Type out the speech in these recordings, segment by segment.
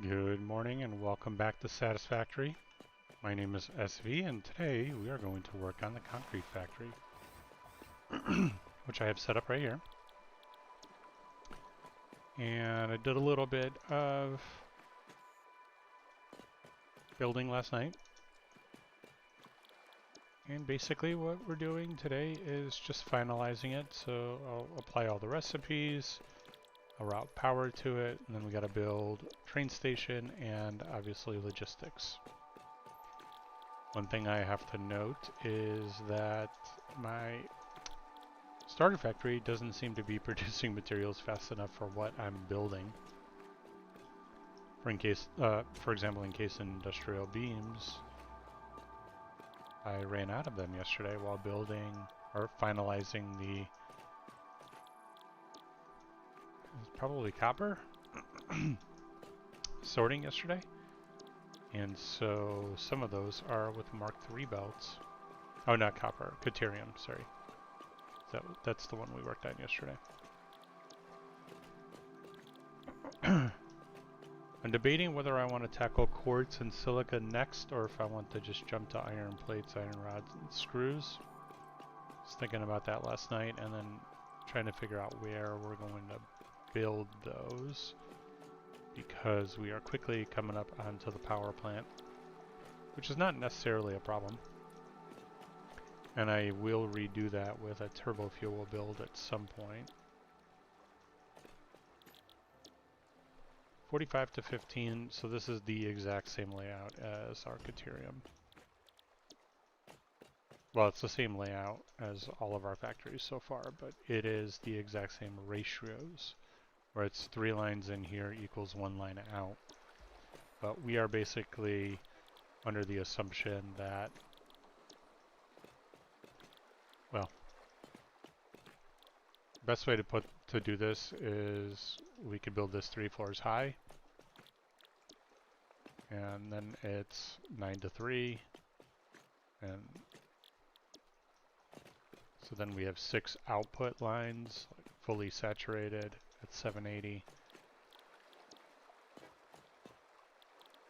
Good morning and welcome back to Satisfactory. My name is SV and today we are going to work on the concrete factory, which I have set up right here. And I did a little bit of building last night. And basically what we're doing today is just finalizing it. So I'll apply all the recipes, I'll route power to it, and then we got to build train station and obviously logistics. One thing I have to note is that my starter factory doesn't seem to be producing materials fast enough for what I'm building. For example, in case industrial beams, I ran out of them yesterday while building or finalizing the probably copper sorting yesterday. And so some of those are with Mark III belts. Oh, not copper, Caterium, sorry. That's the one we worked on yesterday. I'm debating whether I want to tackle quartz and silica next or if I want to just jump to iron plates, iron rods, and screws. I was thinking about that last night and then trying to figure out where we're going to build those because we are quickly coming up onto the power plant, which is not necessarily a problem. And I will redo that with a turbo fuel build at some point. 45 to 15, so this is the exact same layout as our Caterium. Well, it's the same layout as all of our factories so far, but it is the exact same ratios, where it's 3 lines in here equals 1 line out. But we are basically under the assumption that, well, best way to do this is we could build this 3 floors high, and then it's 9 to 3, and so then we have 6 output lines, like fully saturated at 780.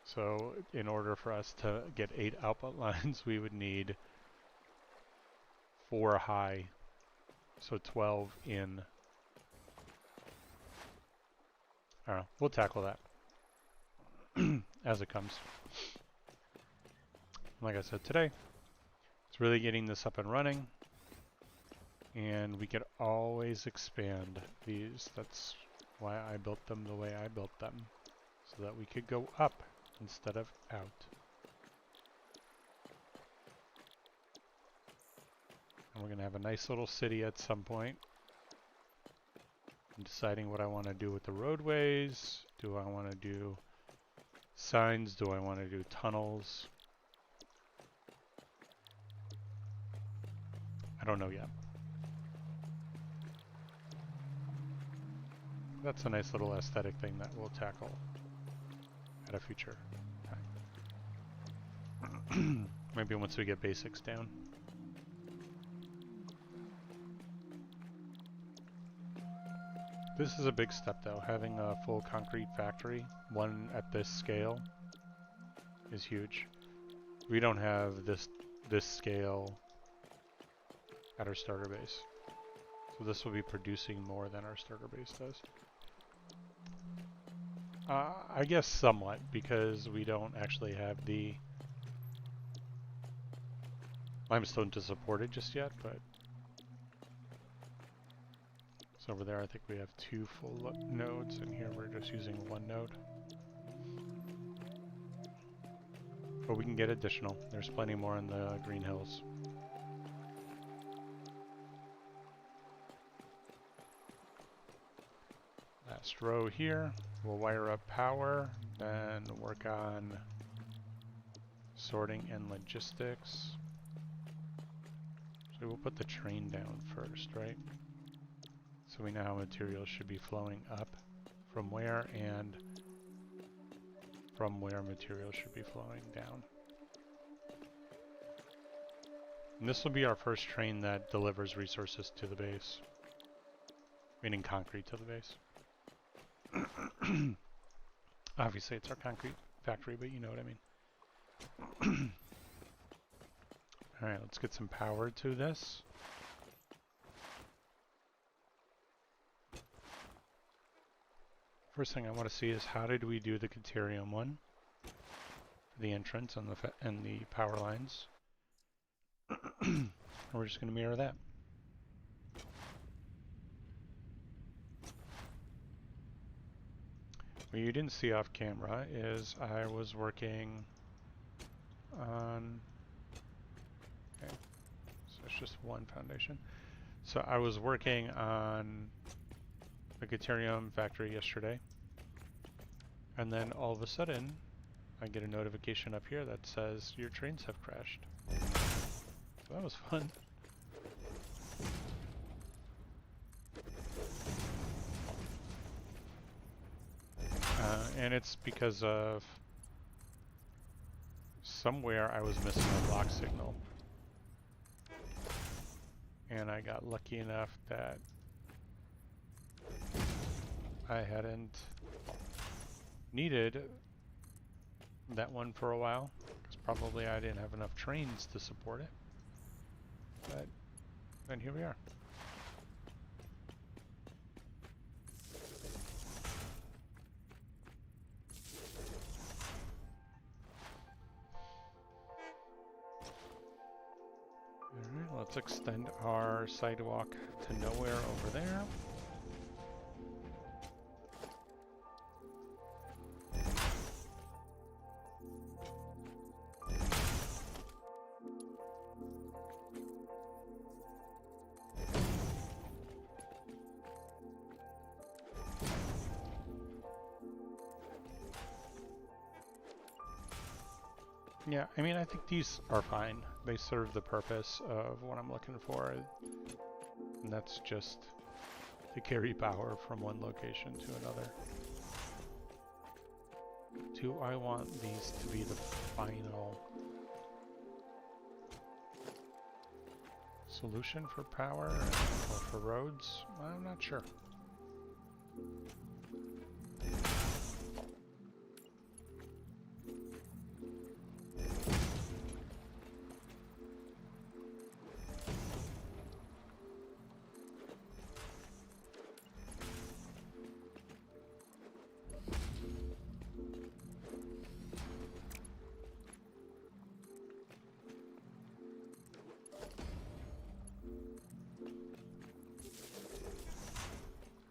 So in order for us to get 8 output lines, we would need 4 high, so 12 in. I don't know, we'll tackle that as it comes. Like I said today, it's really getting this up and running, and we could always expand these. That's why I built them the way I built them, so that we could go up instead of out. And we're going to have a nice little city at some point. I'm deciding what I want to do with the roadways. Do I want to do signs? Do I want to do tunnels? I don't know yet. That's a nice little aesthetic thing that we'll tackle at a future time. Maybe once we get basics down. This is a big step though. Having a full concrete factory, one at this scale, is huge. We don't have this scale at our starter base. So this will be producing more than our starter base does. I guess somewhat, because we don't actually have the limestone to support it just yet, but so over there I think we have 2 full nodes, and here we're just using 1 node. But we can get additional. There's plenty more in the Green Hills. Last row here, we'll wire up power, then work on sorting and logistics. So we'll put the train down first, right? So we know how materials should be flowing up from where and from where materials should be flowing down. And this will be our first train that delivers resources to the base, meaning concrete to the base. Obviously it's our concrete factory, but you know what I mean. Alright, let's get some power to this. First thing I want to see is how did we do the Caterium one? The entrance and the power lines. We're just going to mirror that. What you didn't see off camera is I was working on, okay, so it's just one foundation. So I was working on the Caterium factory yesterday, and then all of a sudden I get a notification up here that says your trains have crashed. So that was fun. And it's because of somewhere I was missing a block signal. And I got lucky enough that I hadn't needed that one for a while, because probably I didn't have enough trains to support it. But then here we are. Alright, let's extend our sidewalk to nowhere over there. Yeah, I mean, I think these are fine. They serve the purpose of what I'm looking for, and that's just to carry power from one location to another. Do I want these to be the final solution for power or for roads? I'm not sure.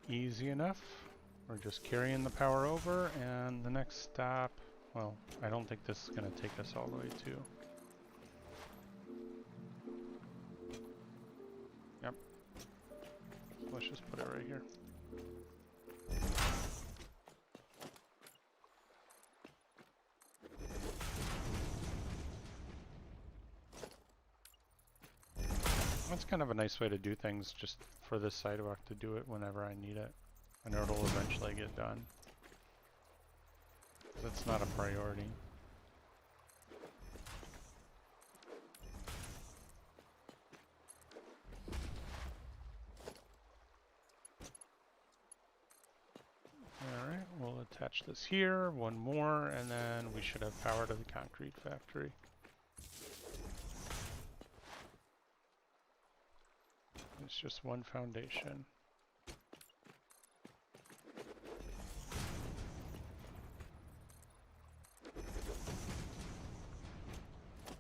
Easy enough. We're just carrying the power over, and the next stop, well, I don't think this is going to take us all the way to. Yep. So let's just put it right here. That's kind of a nice way to do things, just for this sidewalk to do it whenever I need it. I know it'll eventually get done. That's not a priority. Alright, we'll attach this here, one more, and then we should have power to the concrete factory. It's just one foundation.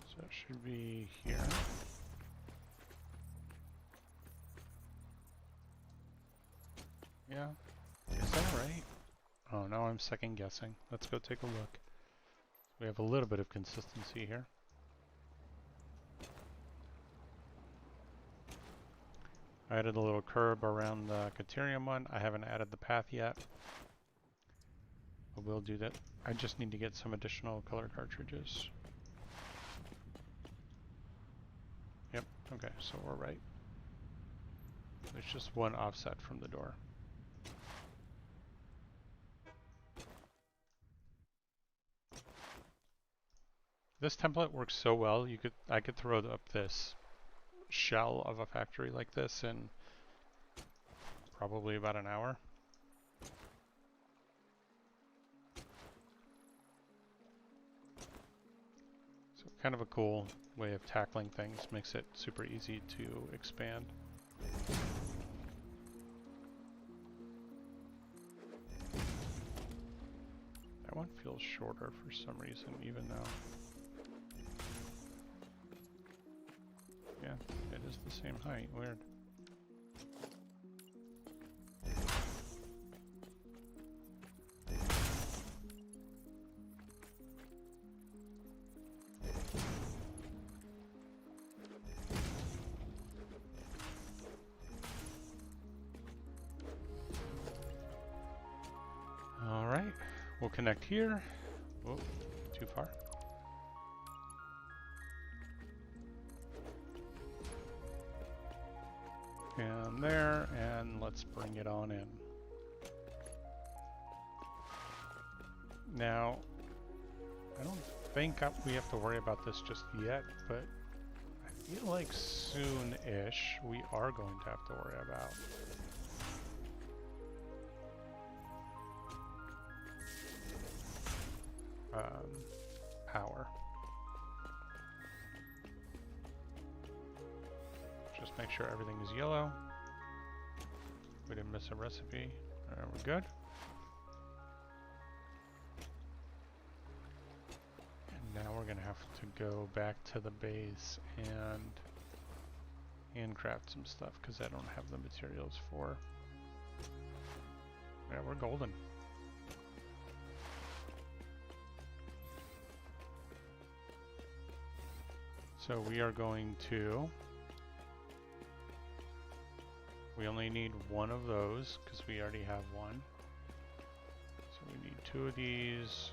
So it should be here. Yeah, is that right? Oh, now I'm second guessing. Let's go take a look. We have a little bit of consistency here. I added a little curb around the Caterium one. I haven't added the path yet. But we'll do that. I just need to get some additional color cartridges. Yep, okay, so we're right. There's just one offset from the door. This template works so well, I could throw up this shell of a factory like this in probably about an hour. Kind of a cool way of tackling things, makes it super easy to expand. That one feels shorter for some reason, even though, yeah, it is the same height. Weird. Alright, we'll connect here. Whoa, too far. And there, and let's bring it on in. Now, I don't think we have to worry about this just yet, but I feel like soon-ish we are going to have to worry about power. Just make sure everything is yellow. We didn't miss a recipe. We're good. And now we're gonna have to go back to the base and handcraft some stuff because I don't have the materials for. Yeah, we're golden. So we are going to, we only need one of those because we already have one. So we need 2 of these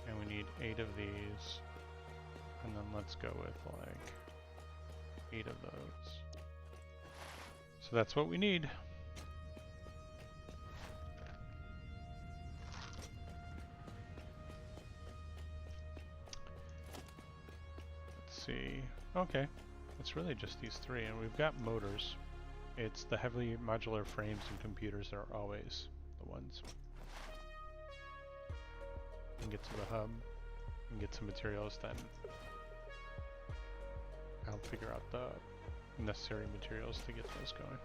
and we need 8 of these. And then let's go with like 8 of those. So that's what we need. See. Okay, it's really just these 3, and we've got motors. It's the heavily modular frames and computers that are always the ones. And get to the hub and get some materials, then I'll figure out the necessary materials to get those going.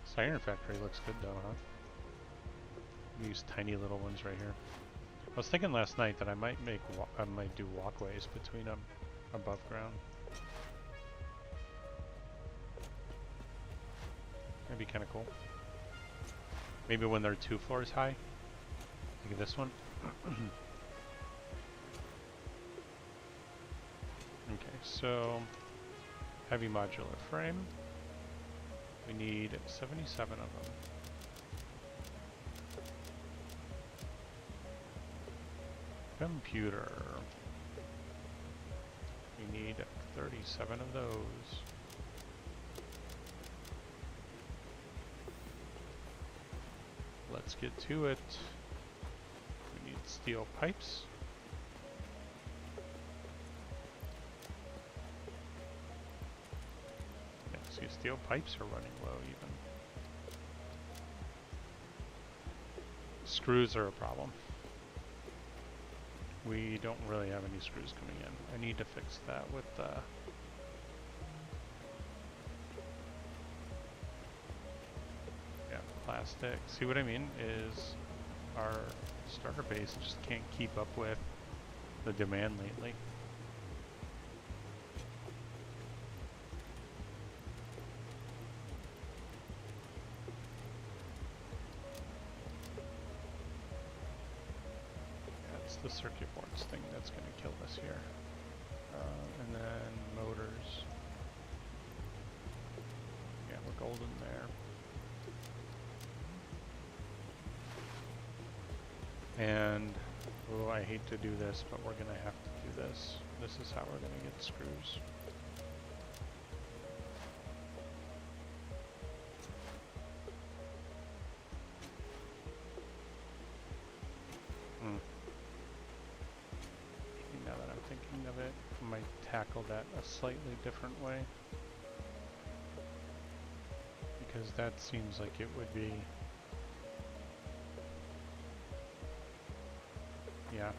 This iron factory looks good though, huh? These tiny little ones right here. I was thinking last night that I might do walkways between them above ground. That'd be kind of cool. Maybe when they're 2 floors high. Like this one. Okay, so heavy modular frame. We need 77 of them. Computer. We need 37 of those. Let's get to it. We need steel pipes. Yeah, see, steel pipes are running low even. Screws are a problem. We don't really have any screws coming in. I need to fix that with yeah, plastic. See what I mean is our starter base just can't keep up with the demand lately. The circuit boards thing that's going to kill us here. And then motors. Yeah, we're golden there. And, oh, I hate to do this, but we're going to have to do this. This is how we're going to get screws. Tackle that a slightly different way, because that seems like it would be, Yeah,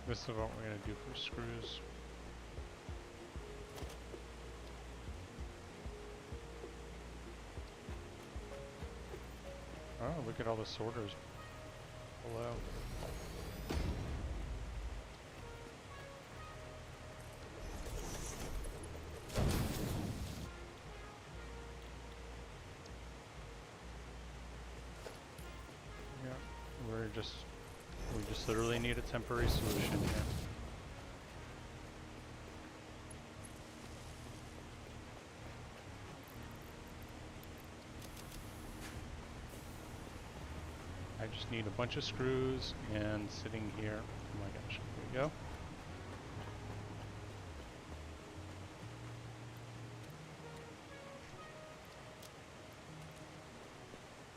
this is what we're gonna do for screws. Oh, look at all the sorters below. Yeah, we just literally need a temporary solution here. I just need a bunch of screws and sitting here. Oh my gosh, here we go.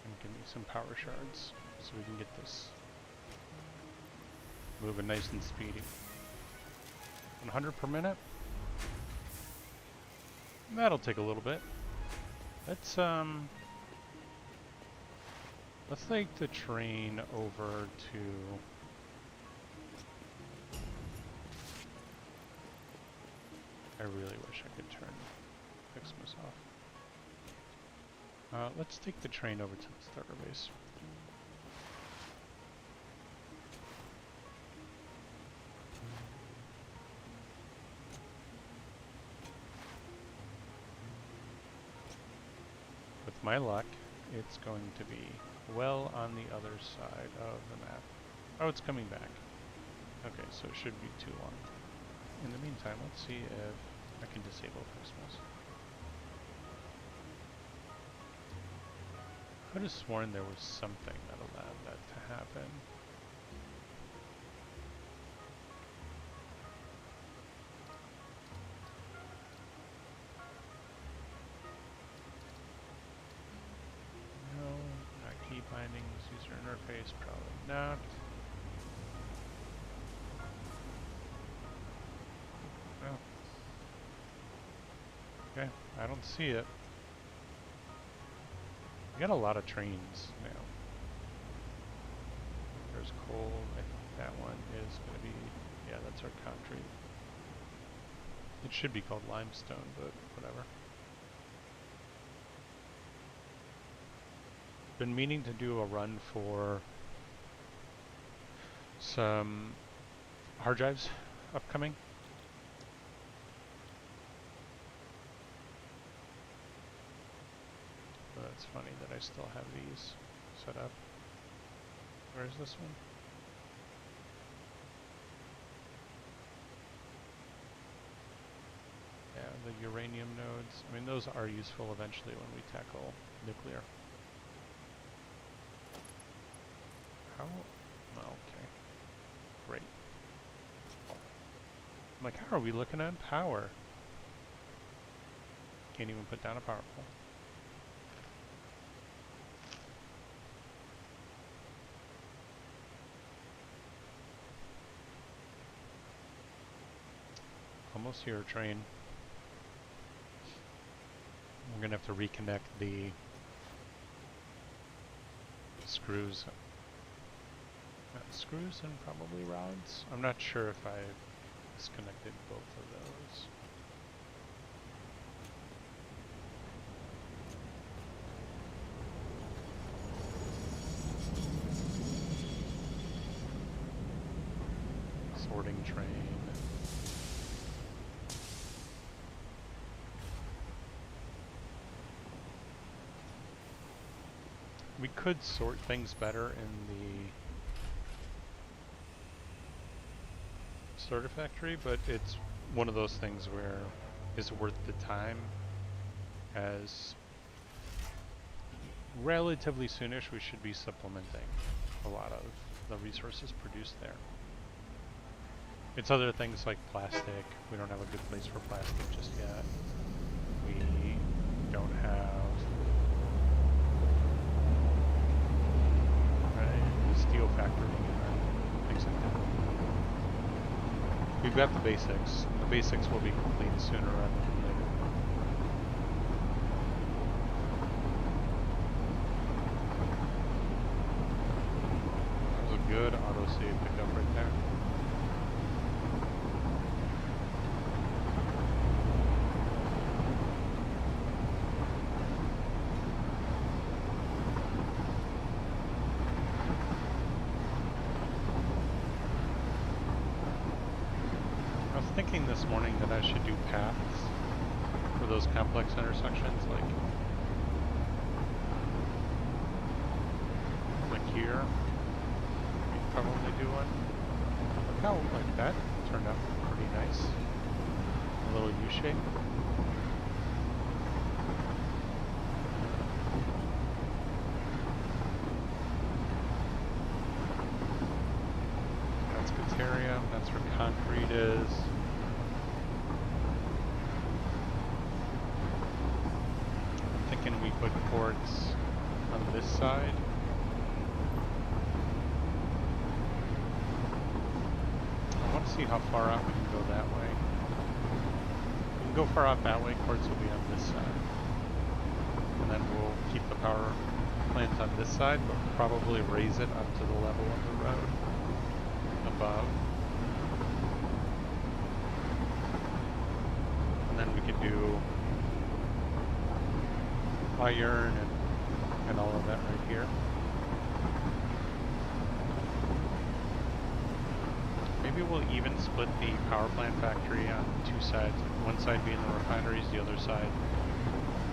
And give me some power shards so we can get this moving nice and speedy. 100 per minute? That'll take a little bit. Let's take the train over to I really wish I could fix myself. Let's take the train over to the starter base. With my luck, it's going to be well on the other side of the map. Oh, it's coming back. Okay, so it shouldn't be too long. In the meantime, let's see if I can disable Christmas. I could have sworn there was something that allowed that to happen. No, not key bindings, user interface, probably not. Oh. Okay, I don't see it. We got a lot of trains now. There's coal. I think that one is going to be, yeah, that's our concrete. It should be called limestone, but whatever. Been meaning to do a run for some hard drives upcoming. But it's funny that I still have these set up. Where's this one? Yeah, the uranium nodes. I mean, those are useful eventually when we tackle nuclear. How? Oh, okay. Great. I'm like, how are we looking at power? Can't even put down a power pole. Almost here, train. We're gonna have to reconnect the screws. Screws and probably rods. I'm not sure if I disconnected both of those. Sorting train. We could sort things better in the Satisfactory, but it's one of those things where it's worth the time, as relatively soonish we should be supplementing a lot of the resources produced there. It's other things like plastic. We don't have a good place for plastic just yet. We don't have a steel factory or things like that. We've got the basics. The basics will be complete sooner rather than later. That was a good autosave pickup right there. thinking this morning that I should do paths for those complex intersections, like here. We'd probably do one. Look how like that turned out pretty nice. A little U-shape. That's Caterium, that's where concrete is. I'm thinking we put quartz on this side. I want to see how far out we can go that way. We can go far out that way, quartz will be on this side. And then we'll keep the power plant on this side, but probably raise it up to the level of the road above. And then we could do iron and all of that right here. Maybe we'll even split the power plant factory on two sides. One side being the refineries, the other side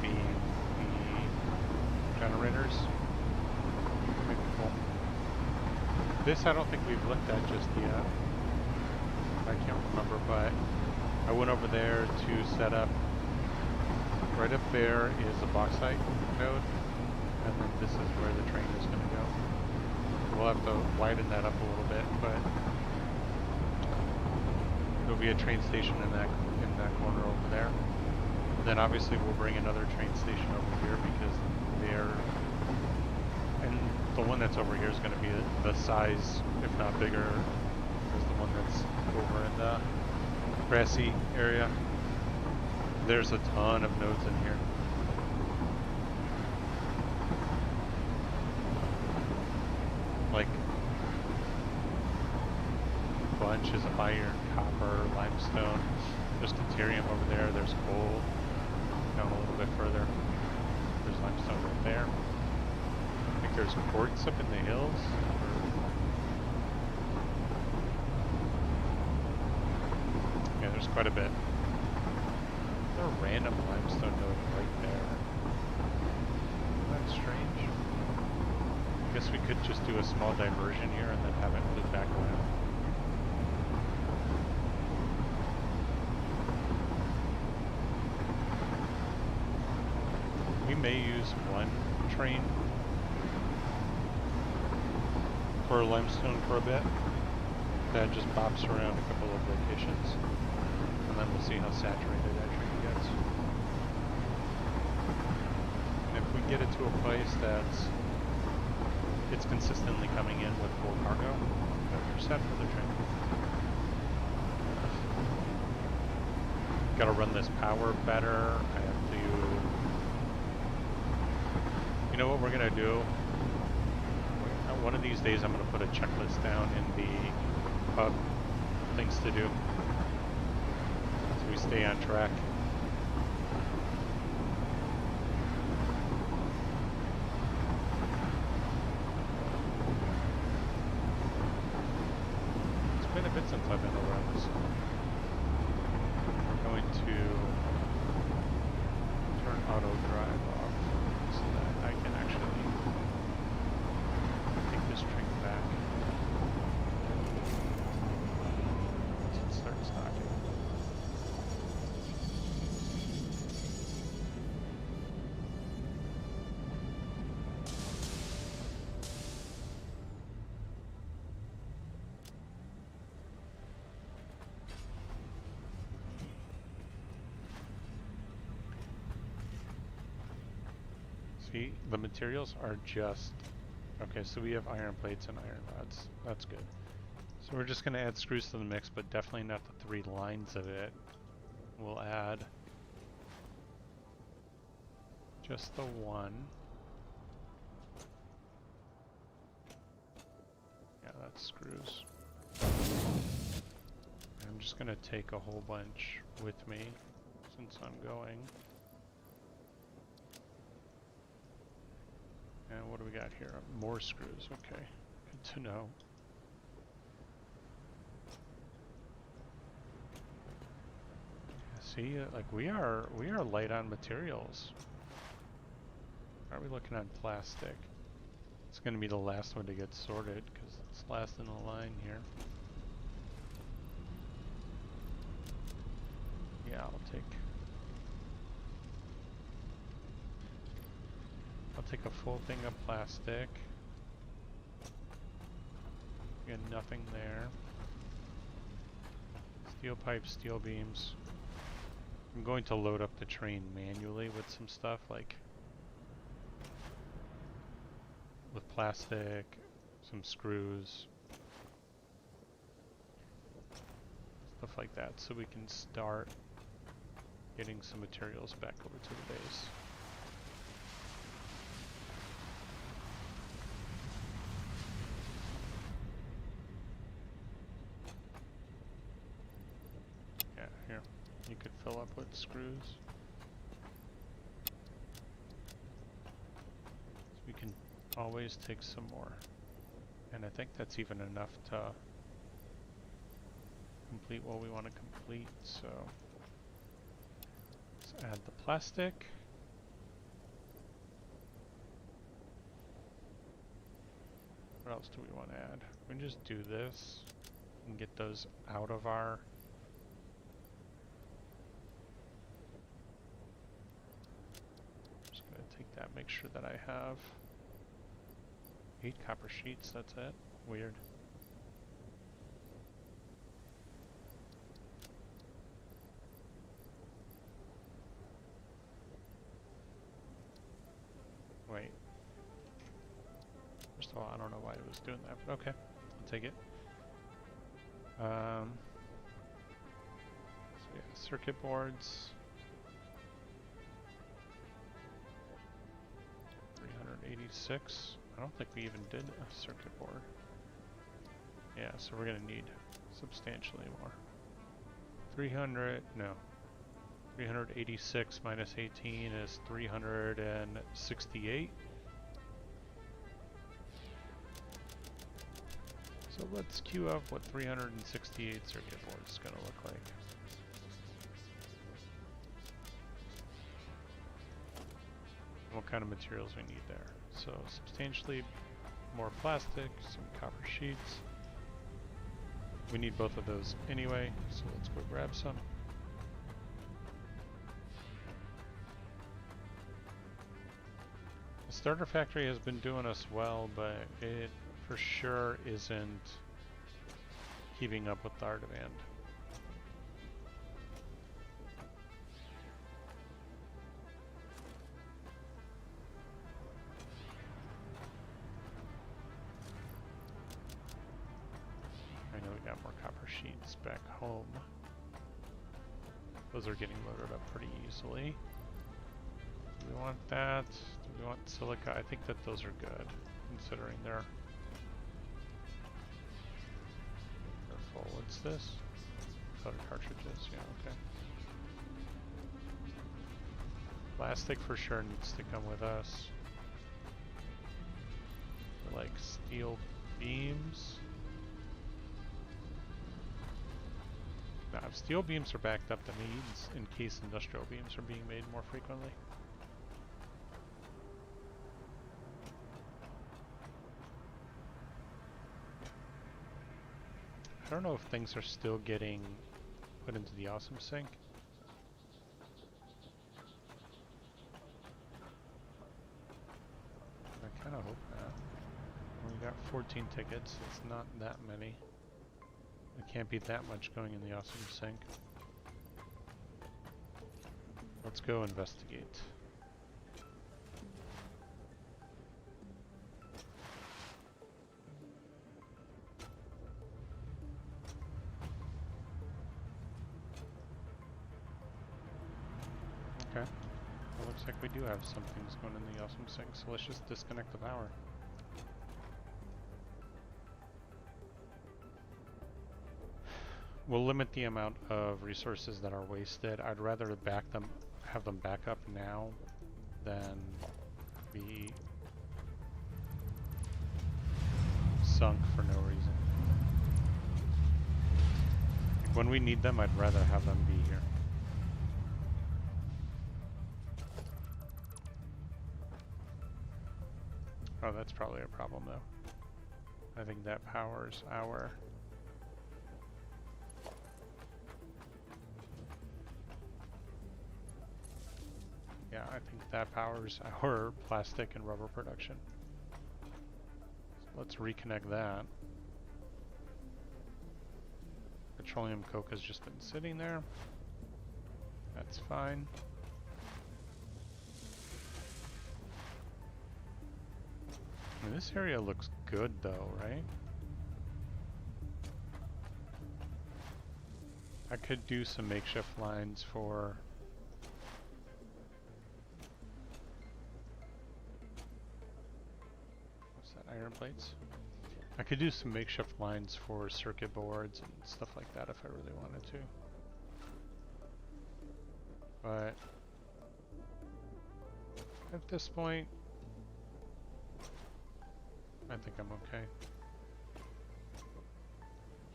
being the generators. Maybe cool. This I don't think we've looked at just yet. I can't remember, but I went over there to set up. Right up there is a bauxite node, and then this is where the train is going to go. We'll have to widen that up a little bit, but there'll be a train station in that corner over there. And then obviously we'll bring another train station over here because and the one that's over here is going to be the size, if not bigger, as the one that's over in the grassy area. There's a ton of nodes in here. Like bunches of iron, copper, limestone. There's deuterium over there. There's coal down a little bit further. There's limestone right there. I think there's quartz up in the hills. Yeah, there's quite a bit. A random limestone node right there. Isn't that strange? I guess we could just do a small diversion here and then have it loop back around. We may use one train for limestone for a bit. That just bops around a couple of locations. And then we'll see how saturated that train gets. And if we get it to a place that's it's consistently coming in with full cargo, then we're set for the train. Gotta run this power better. I have to. You know what we're gonna do? One of these days I'm gonna put a checklist down in the hub, things to do. We stay on track. It's been a bit since I've been around this. We're going to turn auto drive off so that I can actually take this train back. Let's start stocking. See, the materials are just... Okay, so we have iron plates and iron rods. That's good. So we're just going to add screws to the mix, but definitely not the 3 lines of it. We'll add just the 1. Yeah, that's screws. I'm just going to take a whole bunch with me since I'm going. And what do we got here? More screws. Okay, good to know. See, like we are light on materials. Are we looking on plastic? It's going to be the last one to get sorted because it's last in the line here. Yeah, I'll take a full thing of plastic. We got nothing there. Steel pipes, steel beams. I'm going to load up the train manually with some stuff like with plastic, some screws, stuff like that, so we can start getting some materials back over to the base. Yeah, here. You could fill up with screws. So we can always take some more. And I think that's even enough to complete what we want to complete, so let's add the plastic. What else do we want to add? We can just do this and get those out of our just gonna take that, make sure that I have 8 copper sheets, that's it. Weird. Wait. First of all, I don't know why it was doing that, but okay. I'll take it. So yeah, circuit boards. 386. I don't think we even did a circuit board. Yeah, so we're gonna need substantially more. 386 minus 18 is 368. So let's queue up what 368 circuit boards is gonna look like. What kind of materials we need there. So substantially more plastic, some copper sheets. We need both of those anyway, so let's go grab some. The starter factory has been doing us well, but it for sure isn't keeping up with our demand. Sheets back home. Those are getting loaded up pretty easily. Do we want that? Do we want silica? I think that those are good, considering they're full. What's this? Powder cartridges, yeah, okay. Plastic for sure needs to come with us. Like steel beams. Now, if steel beams are backed up to needs in case industrial beams are being made more frequently. I don't know if things are still getting put into the awesome sink. I kind of hope not. We got 14 tickets, it's not that many. There can't be that much going in the awesome sink. Let's go investigate. Okay. Well, looks like we do have some things going in the awesome sink, so let's just disconnect the power. We'll limit the amount of resources that are wasted. I'd rather have them back up now than be sunk for no reason. Like when we need them, I'd rather have them be here. Oh, that's probably a problem though. I think that powers our... Yeah, I think that powers our plastic and rubber production. So let's reconnect that. Petroleum coke has just been sitting there. That's fine. I mean, this area looks good though, right? I could do some makeshift lines for... What's that, iron plates? I could do some makeshift lines for circuit boards and stuff like that if I really wanted to. But at this point, I think I'm okay.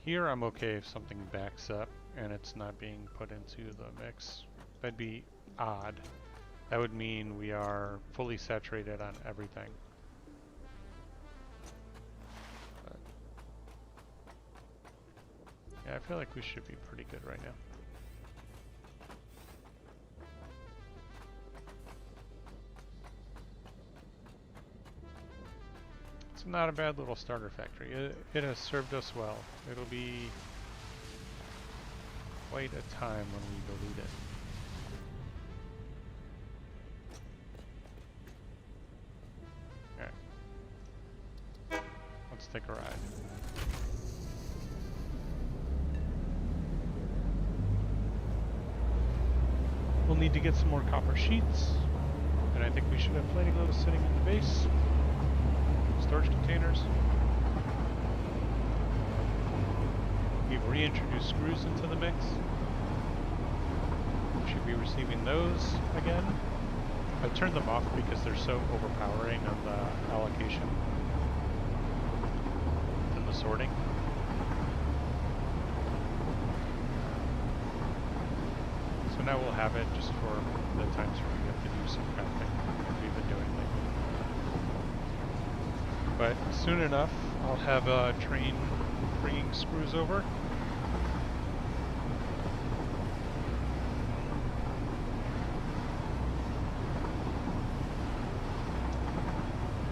Here I'm okay if something backs up and it's not being put into the mix. That'd be odd. That would mean we are fully saturated on everything. But yeah, I feel like we should be pretty good right now. It's not a bad little starter factory. It has served us well. It'll be quite a time when we delete it. Okay. Let's take a ride. We'll need to get some more copper sheets, and I think we should have plenty of those sitting in the base. Storage containers. We've reintroduced screws into the mix. We should be receiving those again. I turned them off because they're so overpowering on the allocation and the sorting. So now we'll have it just for the times where we have to do some crafting like we've been doing lately. But soon enough, I'll have a train bringing screws over.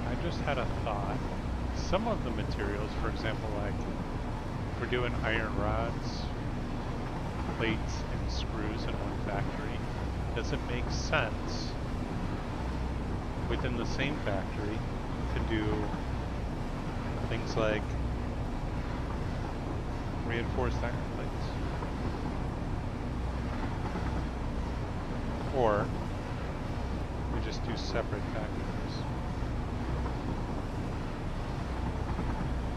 I just had a thought. Some of the materials, for example, like if we're doing iron rods, plates, and screws in one factory, does it make sense within the same factory to do things like reinforced iron plates? Or we just do separate factories?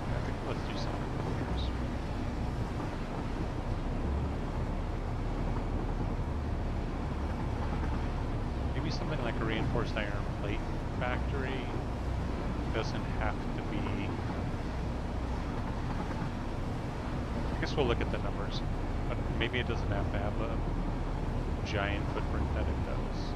I think let's do separate factories. Maybe something like a reinforced iron plate factory doesn't have to be... I guess we'll look at the numbers, but maybe it doesn't have to have a giant footprint that it does.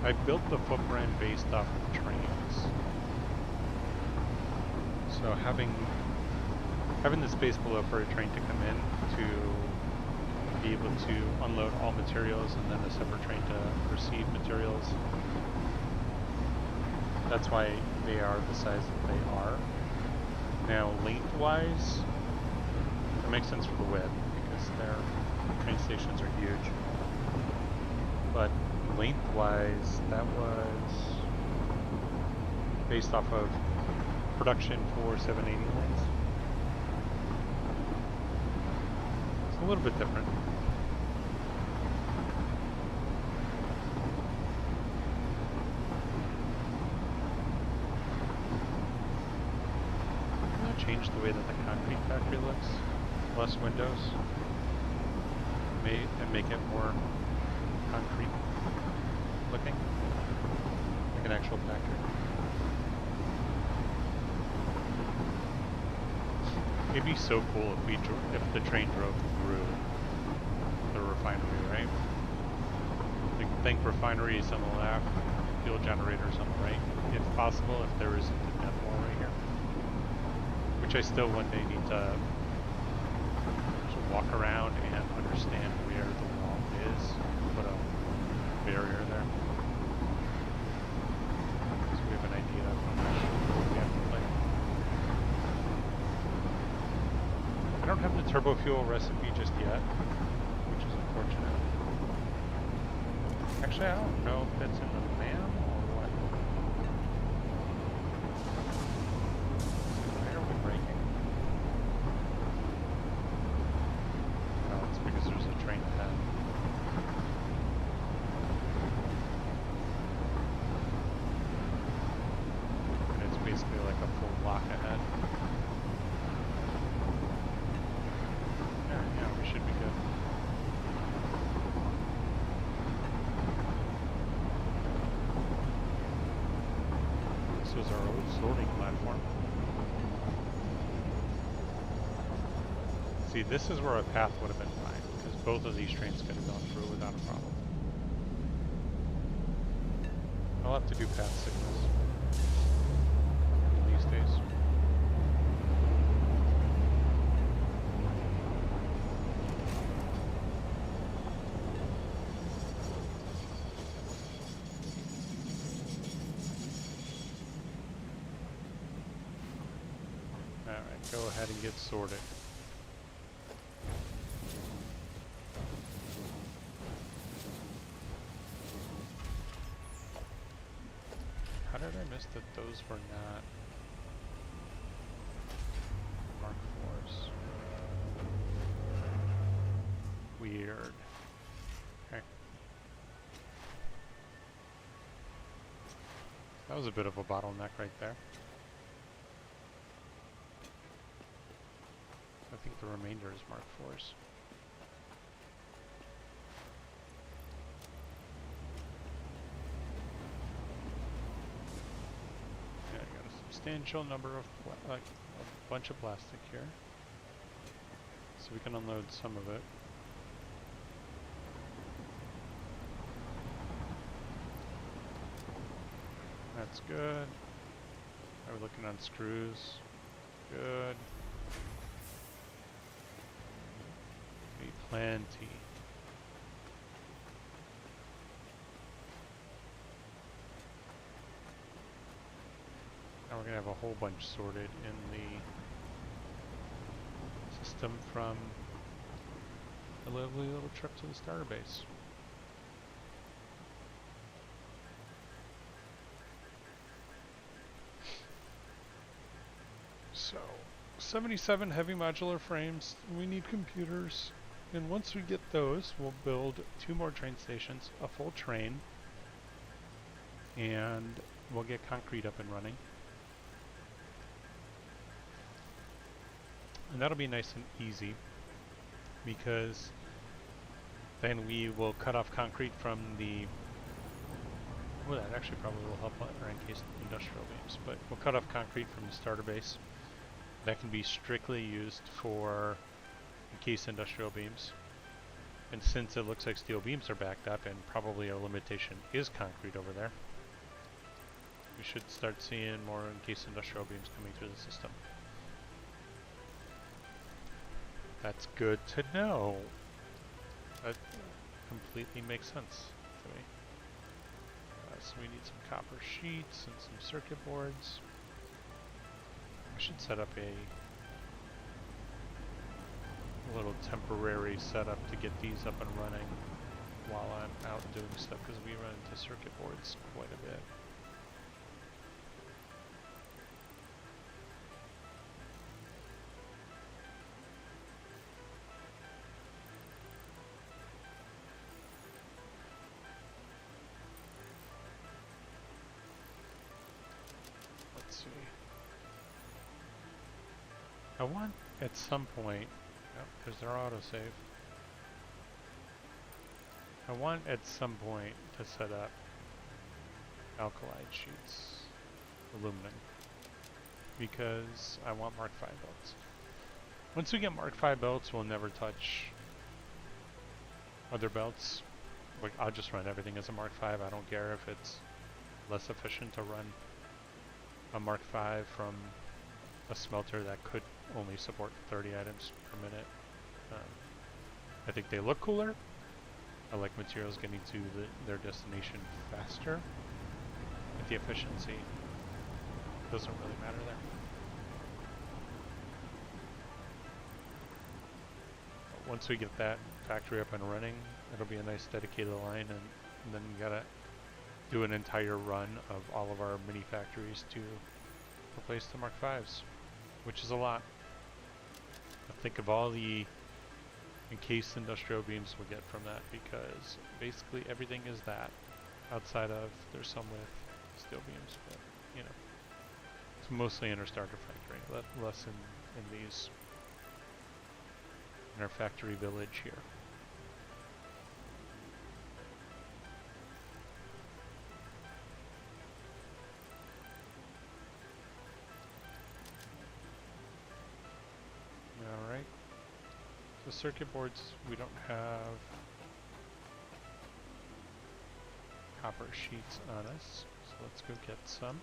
I built the footprint based off of trains. So having the space below for a train to come in to be able to unload all materials and then a separate train to receive materials. That's why they are the size that they are. Now lengthwise, it makes sense for the width because their train stations are huge. But lengthwise, that was based off of production for 780 lanes. It's a little bit different. Change the way that the concrete factory looks. Less windows. And make it more concrete looking. Like an actual factory. It'd be so cool if the train drove through the think refineries on the left, fuel generators on the right, if possible, if there isn't a dead wall right here. Which I still one day need to walk around and understand where the wall is. Put a barrier there. So we have an idea of how much we have to play. I don't have the turbo fuel recipe just yet, which is unfortunate. Actually, I don't know if that's in the MAM or what. Why are we braking? Oh, it's because there's a train ahead. And it's basically like a full block ahead. Yeah, we should be good. This was our old sorting platform. See, this is where a path would have been fine, because both of these trains could have gone through without a problem. I'll have to do path signals these days. Alright, go ahead and get sorted. How did I miss that those were not Mark IVs? Weird. Okay. That was a bit of a bottleneck right there. I think the remainder is Mark IVs. Yeah, I got a substantial number of, like, a bunch of plastic here. So we can unload some of it. That's good. Are we looking on screws? Good. Plenty. Now we're going to have a whole bunch sorted in the system from a lovely little trip to the starter base. So, 77 heavy modular frames. We need computers. And once we get those, we'll build 2 more train stations, a full train, and we'll get concrete up and running. And that'll be nice and easy, because then we will cut off concrete from the, well, that actually probably will help our encased industrial beams, but we'll cut off concrete from the starter base. That can be strictly used for encased industrial beams. And since it looks like steel beams are backed up and probably our limitation is concrete over there, we should start seeing more encased industrial beams coming through the system. That's good to know. That completely makes sense to me. So we need some copper sheets and some circuit boards. I should set up a little temporary setup to get these up and running while I'm out doing stuff, because we run into circuit boards quite a bit. Let's see. I want at some point, there's their autosave. I want at some point to set up alkali sheets, aluminum, because I want Mark V belts. Once we get Mark V belts, we'll never touch other belts Like, I'll just run everything as a Mark V. I don't care if it's less efficient to run a Mark V from a smelter that could only support 30 items per minute. I think they look cooler. I like materials getting to their destination faster, but the efficiency doesn't really matter there. But once we get that factory up and running, it'll be a nice dedicated line, and then you gotta do an entire run of all of our mini factories to replace the Mark Vs, which is a lot. Think of all the encased industrial beams we'll get from that, because basically everything is that, outside of there's some with steel beams, but you know, it's mostly in our starter factory, less in these, in our factory village here. Alright, the circuit boards, we don't have copper sheets on us, so let's go get some.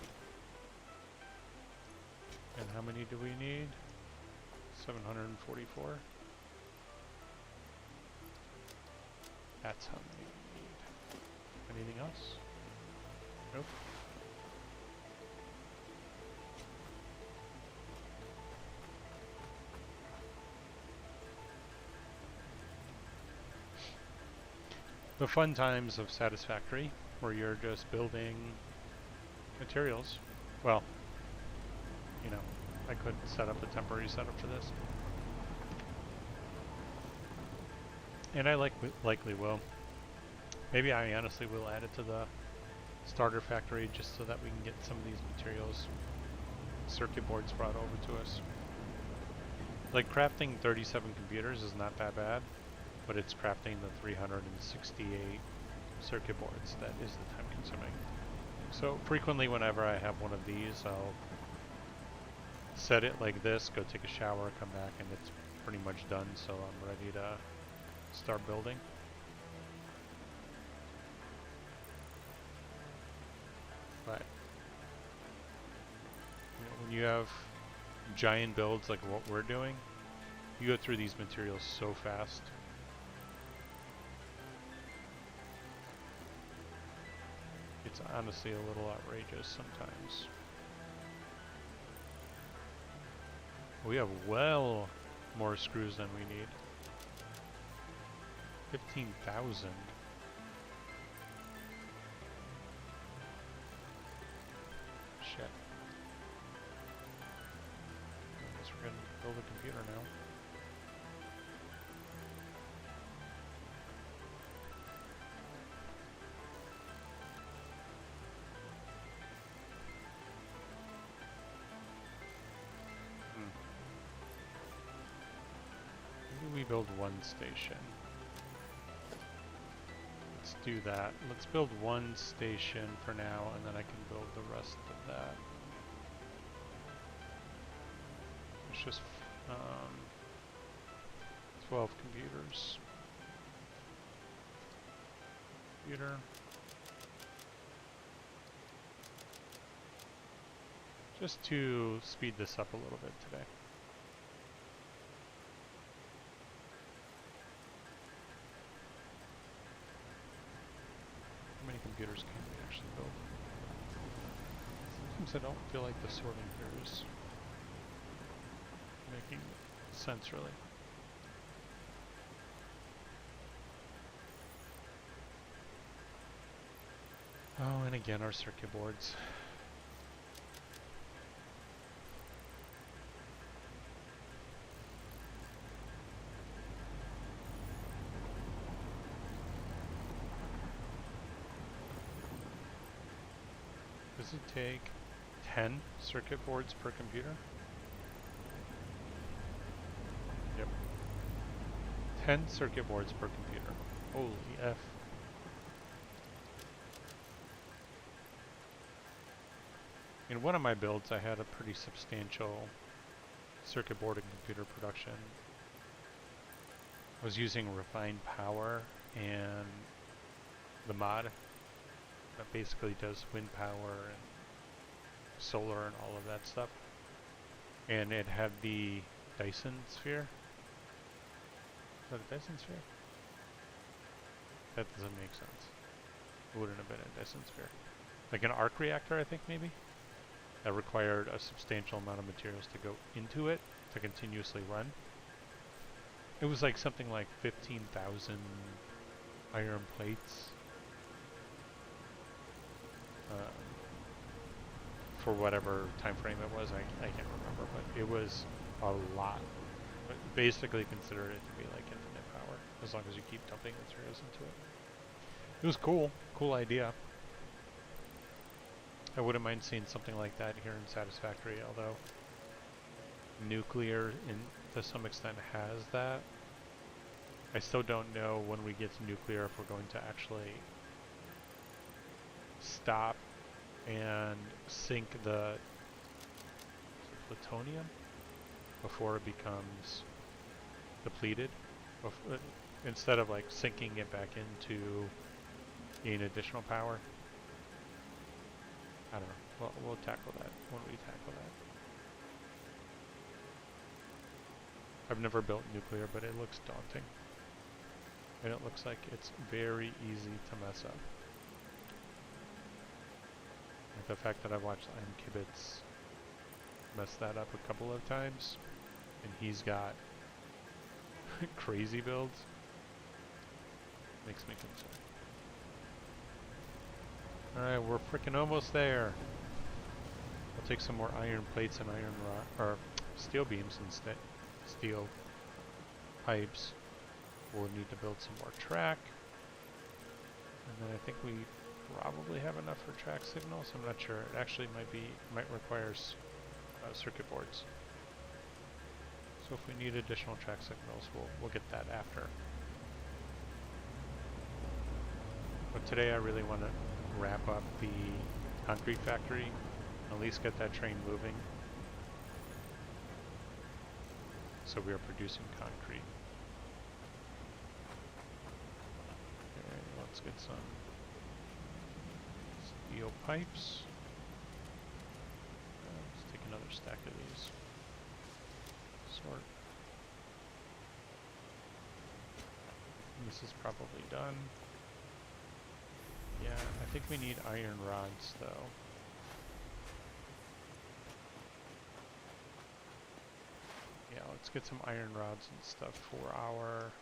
And how many do we need? 744. That's how many we need. Anything else? Nope. The fun times of Satisfactory, where you're just building materials. Well, you know, I could set up a temporary setup for this. And I likely will. Maybe I honestly will add it to the starter factory just so that we can get some of these materials, circuit boards, brought over to us. Like, crafting 37 computers is not that bad, but it's crafting the 368 circuit boards that is the time consuming. So frequently whenever I have one of these, I'll set it like this, go take a shower, come back, and it's pretty much done, so I'm ready to start building. But you know, when you have giant builds like what we're doing, you go through these materials so fast. It's honestly a little outrageous sometimes. We have well more screws than we need. 15,000. Shit. I guess we're gonna build a computer now. We build one station. Let's do that. Let's build one station for now, and then I can build the rest of that. It's just 12 computers. Computer. Just to speed this up a little bit today. How many computers can we actually build? Sometimes I don't feel like the sorting here is making sense, really. Oh, and again, our circuit boards. Does it take 10 circuit boards per computer? Yep. 10 circuit boards per computer. Holy F. In one of my builds, I had a pretty substantial circuit board and computer production. I was using refined power and the mod that basically does wind power and solar and all of that stuff. And it had the Dyson sphere. Is that a Dyson sphere? That doesn't make sense. It wouldn't have been a Dyson sphere. Like an arc reactor, I think, maybe? That required a substantial amount of materials to go into it to continuously run. It was like something like 15,000 iron plates. For whatever time frame it was, I can't remember, but it was a lot. But basically consider it to be like infinite power, as long as you keep dumping materials into it. It was cool idea. I wouldn't mind seeing something like that here in Satisfactory, although nuclear to some extent has that. I still don't know when we get to nuclear if we're going to actually stop and sink the plutonium before it becomes depleted, instead of like sinking it back into gain additional power. I don't know. We'll tackle that when we tackle that. I've never built nuclear, but it looks daunting. And it looks like it's very easy to mess up. Like the fact that I've watched Kibitz mess that up a couple of times, and he's got crazy builds, makes me concerned. Alright, we're freaking almost there. We'll take some more iron plates and iron rod, or steel beams instead. Steel pipes. We'll need to build some more track. And then I think we probably have enough for track signals. I'm not sure. It actually might require circuit boards. So if we need additional track signals, we'll get that after. But today I really want to wrap up the concrete factory, at least get that train moving. So we are producing concrete. Okay, let's get some steel pipes. Let's take another stack of these. Sort. And this is probably done. Yeah, I think we need iron rods though. Yeah, let's get some iron rods and stuff for our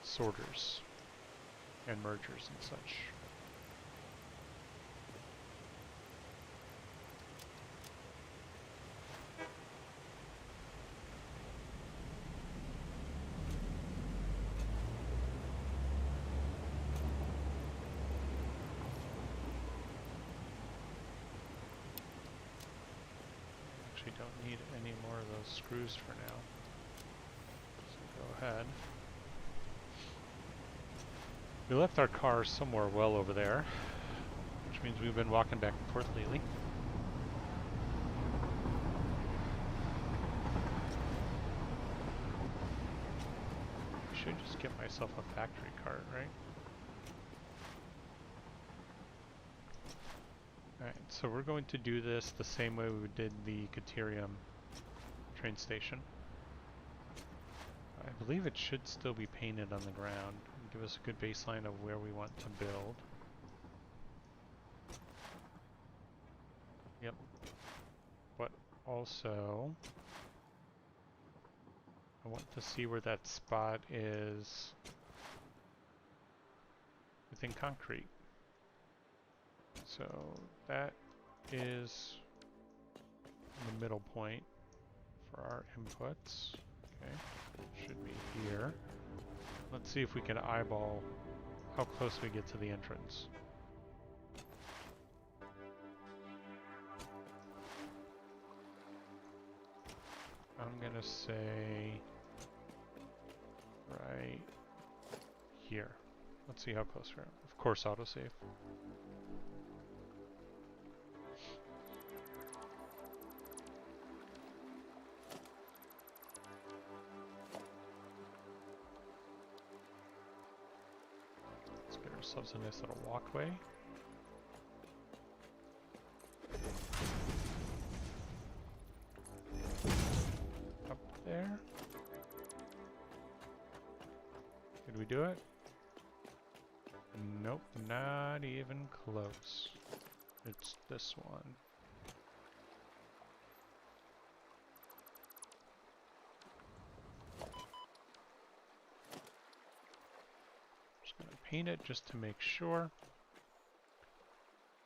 sorters and mergers and such. Don't need any more of those screws for now. So go ahead. We left our car somewhere well over there, which means we've been walking back and forth lately. I should just get myself a factory cart, right? Alright, so we're going to do this the same way we did the Caterium train station. I believe it should still be painted on the ground and give us a good baseline of where we want to build. Yep. But also, I want to see where that spot is within concrete. So that is the middle point for our inputs. Okay, should be here. Let's see if we can eyeball how close we get to the entrance. I'm gonna say right here. Let's see how close we are. Of course, autosave. ourselves a nice little walkway. Up there. Did we do it? Nope, not even close. It's this one. Just gonna paint it just to make sure.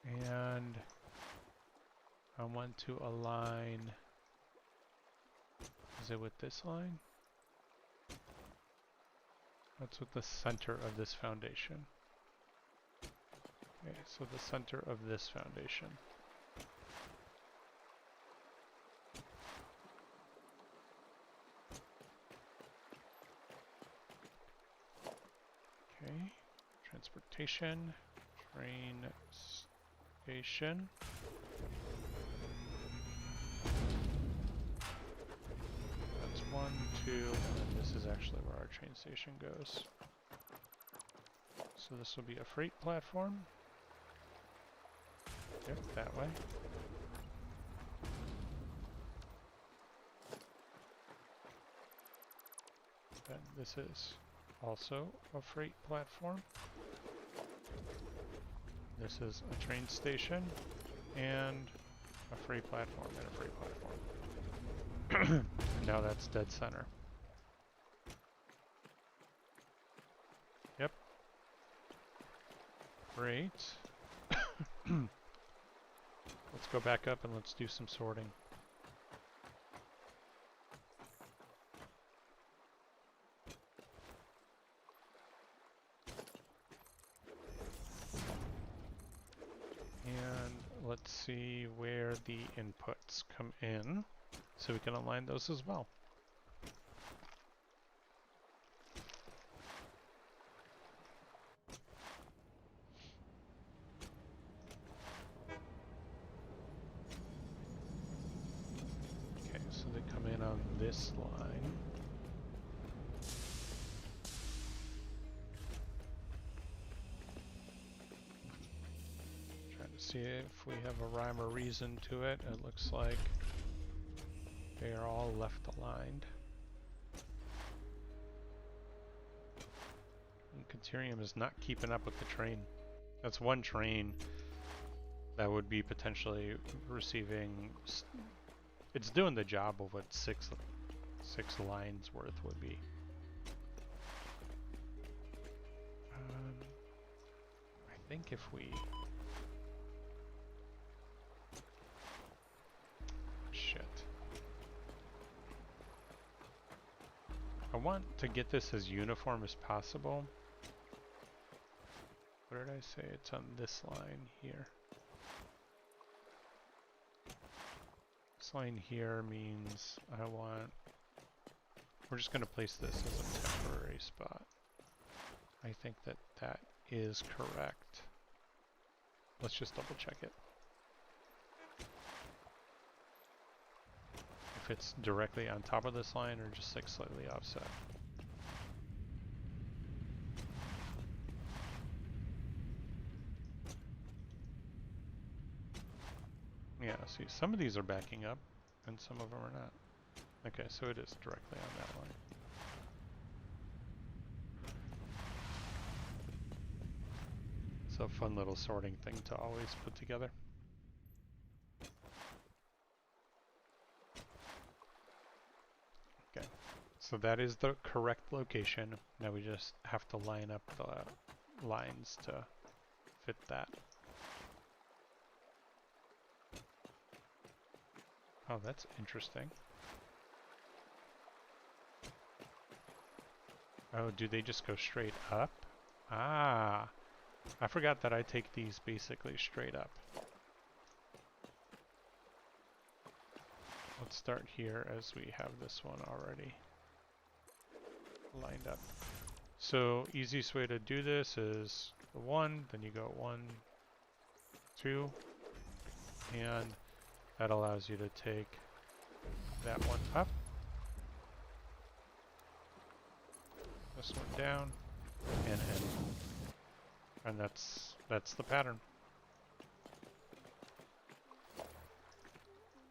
And I want to align, is it with this line? That's with the center of this foundation. Okay, so the center of this foundation. Okay, transportation, train station. That's 1, 2, and then this is actually where our train station goes. So this will be a freight platform. Yep, that way. Then this is also a freight platform. This is a train station and a freight platform and a freight platform. Now that's dead center. Yep. Great. Let's go back up and let's do some sorting. And let's see where the inputs come in so we can align those as well. So they come in on this line. Trying to see if we have a rhyme or reason to it. It looks like they are all left aligned. And Caterium is not keeping up with the train. That's one train that would be potentially receiving... It's doing the job of what six lines worth would be. I think if we... Shit. I want to get this as uniform as possible. What did I say? It's on this line here. This line here means I want... We're just going to place this as a temporary spot. I think that that is correct. Let's just double check it. If it's directly on top of this line or just like slightly offset. Yeah, see, some of these are backing up, and some of them are not. Okay, so it is directly on that line. It's a fun little sorting thing to always put together. Okay, so that is the correct location. Now we just have to line up the lines to fit that. Oh, that's interesting. Oh, do they just go straight up? Ah, I forgot that I take these basically straight up. Let's start here as we have this one already lined up. So, easiest way to do this is the 1, then you go 1, 2, and that allows you to take that one up, this one down, and in. And that's the pattern.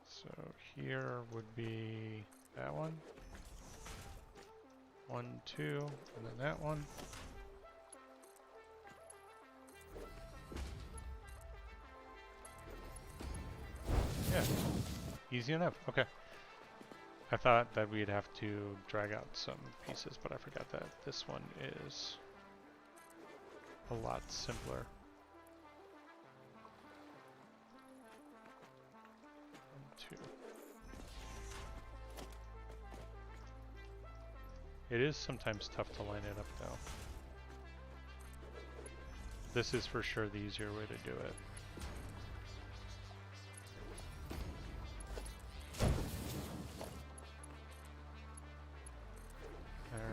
So here would be that one. 1, 2, and then that one. Yeah, easy enough. Okay. I thought that we'd have to drag out some pieces, but I forgot that this one is a lot simpler. 1, 2. It is sometimes tough to line it up though. This is for sure the easier way to do it.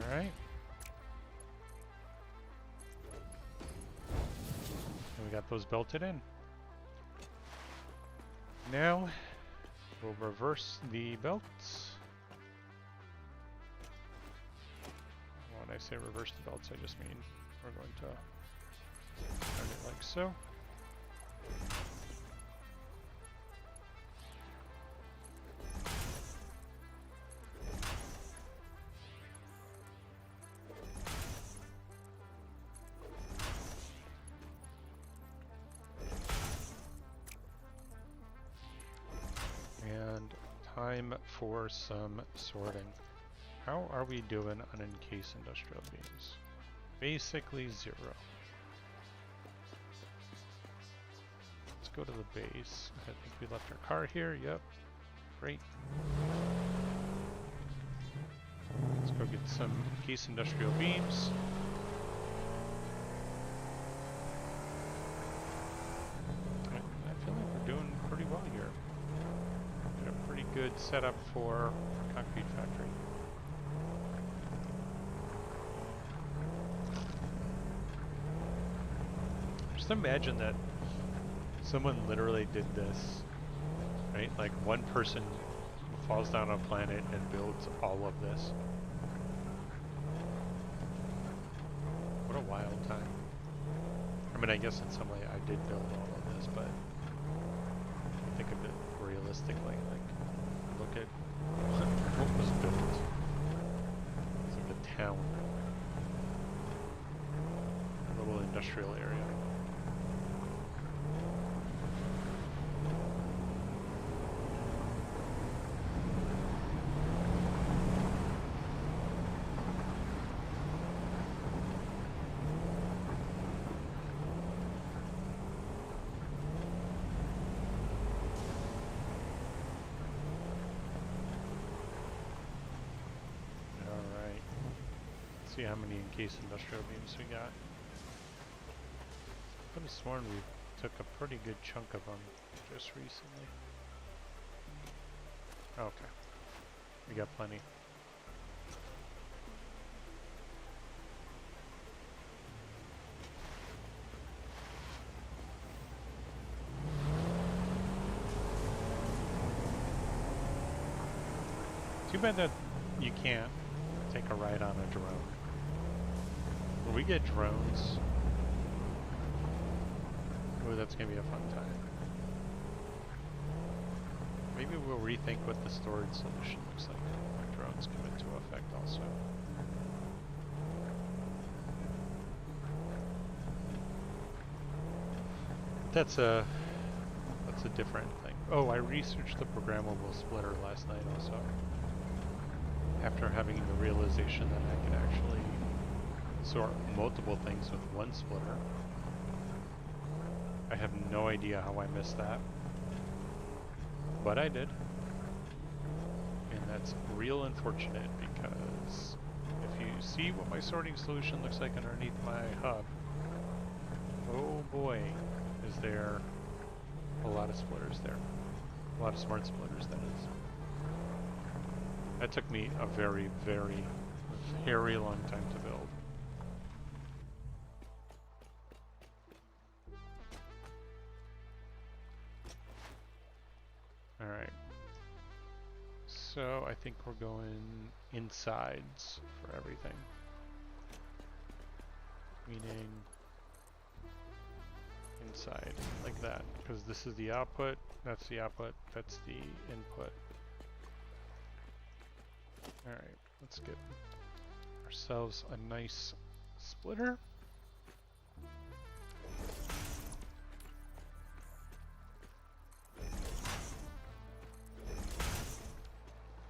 Alright. And we got those belted in. Now we'll reverse the belts. When I say reverse the belts, I just mean we're going to turn it like so. And time for some sorting. How are we doing on encased industrial beams? Basically 0. Let's go to the base. I think we left our car here. Yep. Great. Let's go get some encased industrial beams. I feel like we're doing pretty well here. Got a pretty good setup for a concrete factory. Just imagine that someone literally did this, right? Like one person falls down on a planet and builds all of this. What a wild time. I mean, I guess in some way I did build all of this, but think of it realistically. Like, look at what was built. It's like a town. A little industrial area. See how many encased industrial beams we got. I could have sworn we took a pretty good chunk of them just recently. Okay, we got plenty. Too bad that you can't take a ride on a drone. When we get drones, oh, that's gonna be a fun time. Maybe we'll rethink what the storage solution looks like when drones come into effect also. That's a different thing. Oh, I researched the programmable splitter last night also. After having the realization that I could actually sort multiple things with one splitter. I have no idea how I missed that, but I did. And that's real unfortunate because if you see what my sorting solution looks like underneath my hub, oh boy, is there a lot of splitters there. A lot of smart splitters, that is. That took me a very, very, very long time to build. Alright. So I think we're going insides for everything. Meaning inside, like that, because this is the output, that's the output, that's the input. Alright, let's get ourselves a nice splitter.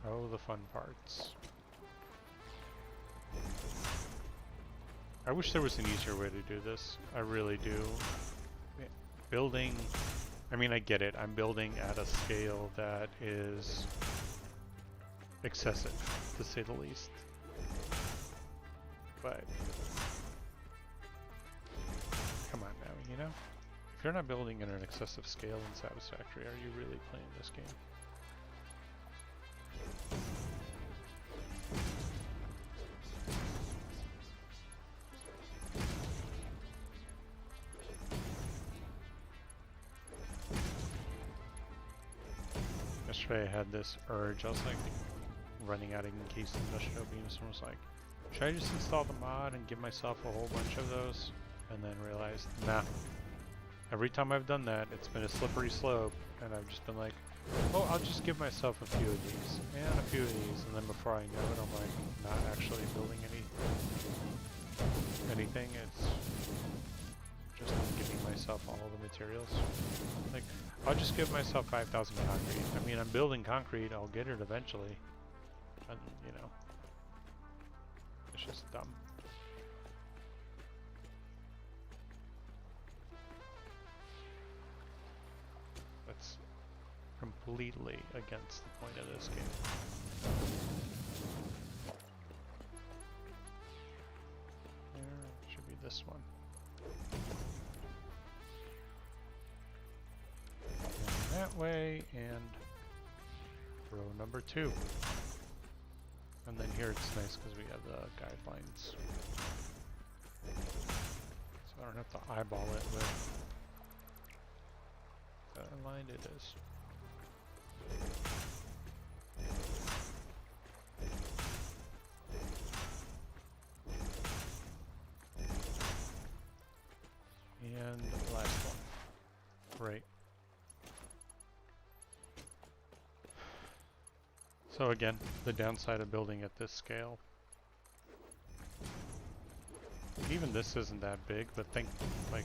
Oh, the fun parts. I wish there was an easier way to do this. I really do. Building, I mean, I get it. I'm building at a scale that is excessive, to say the least. But, come on now, you know? If you're not building at an excessive scale in Satisfactory, are you really playing this game? Yesterday I had this urge, I was like running out of encased industrial beams and was like, should I just install the mod and give myself a whole bunch of those? And then realized, nah. Every time I've done that, it's been a slippery slope, and I've just been like, oh, I'll just give myself a few of these, and a few of these, and then before I know it, I'm like, not actually building anything, it's just giving myself all the materials. Like, I'll just give myself 5,000 concrete. I mean, I'm building concrete, I'll get it eventually. And, you know, it's just dumb. That's completely against the point of this game. There should be this one. And that way, and row number 2. And then here it's nice because we have the guidelines. So I don't have to eyeball it with the line it is. And the last one. Right. So again, the downside of building at this scale. Even this isn't that big, but think, like,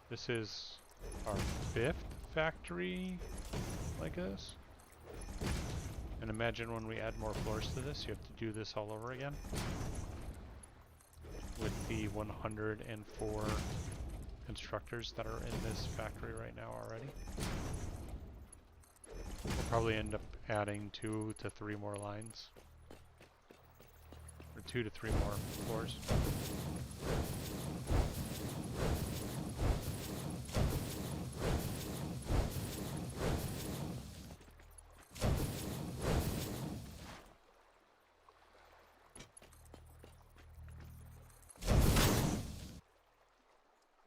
this is our 5th factory like this. And imagine when we add more floors to this, you have to do this all over again. With the 104 constructors that are in this factory right now already. We'll probably end up adding 2 to 3 more lines. Or 2 to 3 more floors.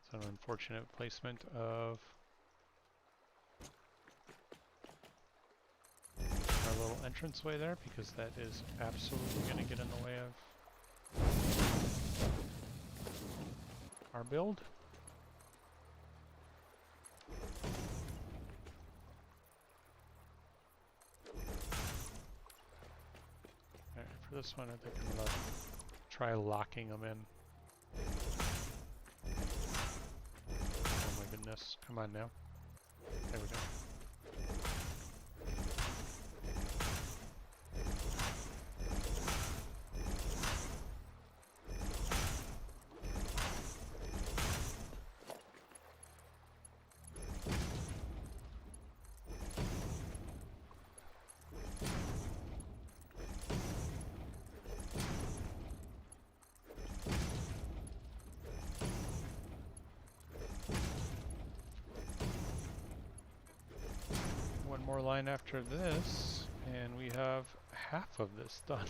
It's an unfortunate placement of our little entranceway there, because that is absolutely going to get in the way of our build. Alright, for this one I think I'm going to try locking them in. Oh my goodness, come on now. There we go. More line after this, and we have half of this done.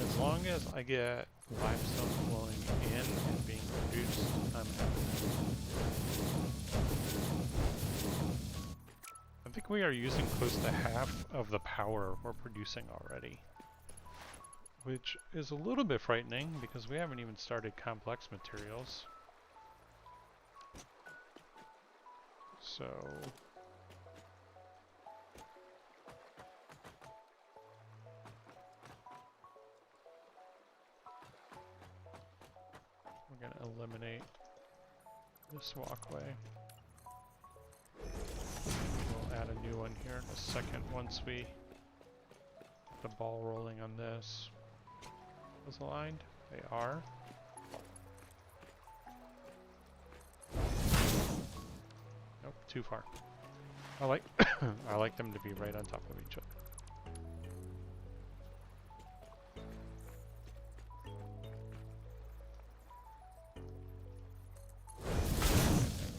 As long as I get limestone flowing in and being produced, I'm happy. I think we are using close to half of the power we're producing already. which is a little bit frightening because we haven't even started complex materials. So we're going to eliminate this walkway. We'll add a new one here in a second once we get the ball rolling on this. Those aligned? They are. Nope, too far. I like I like them to be right on top of each other.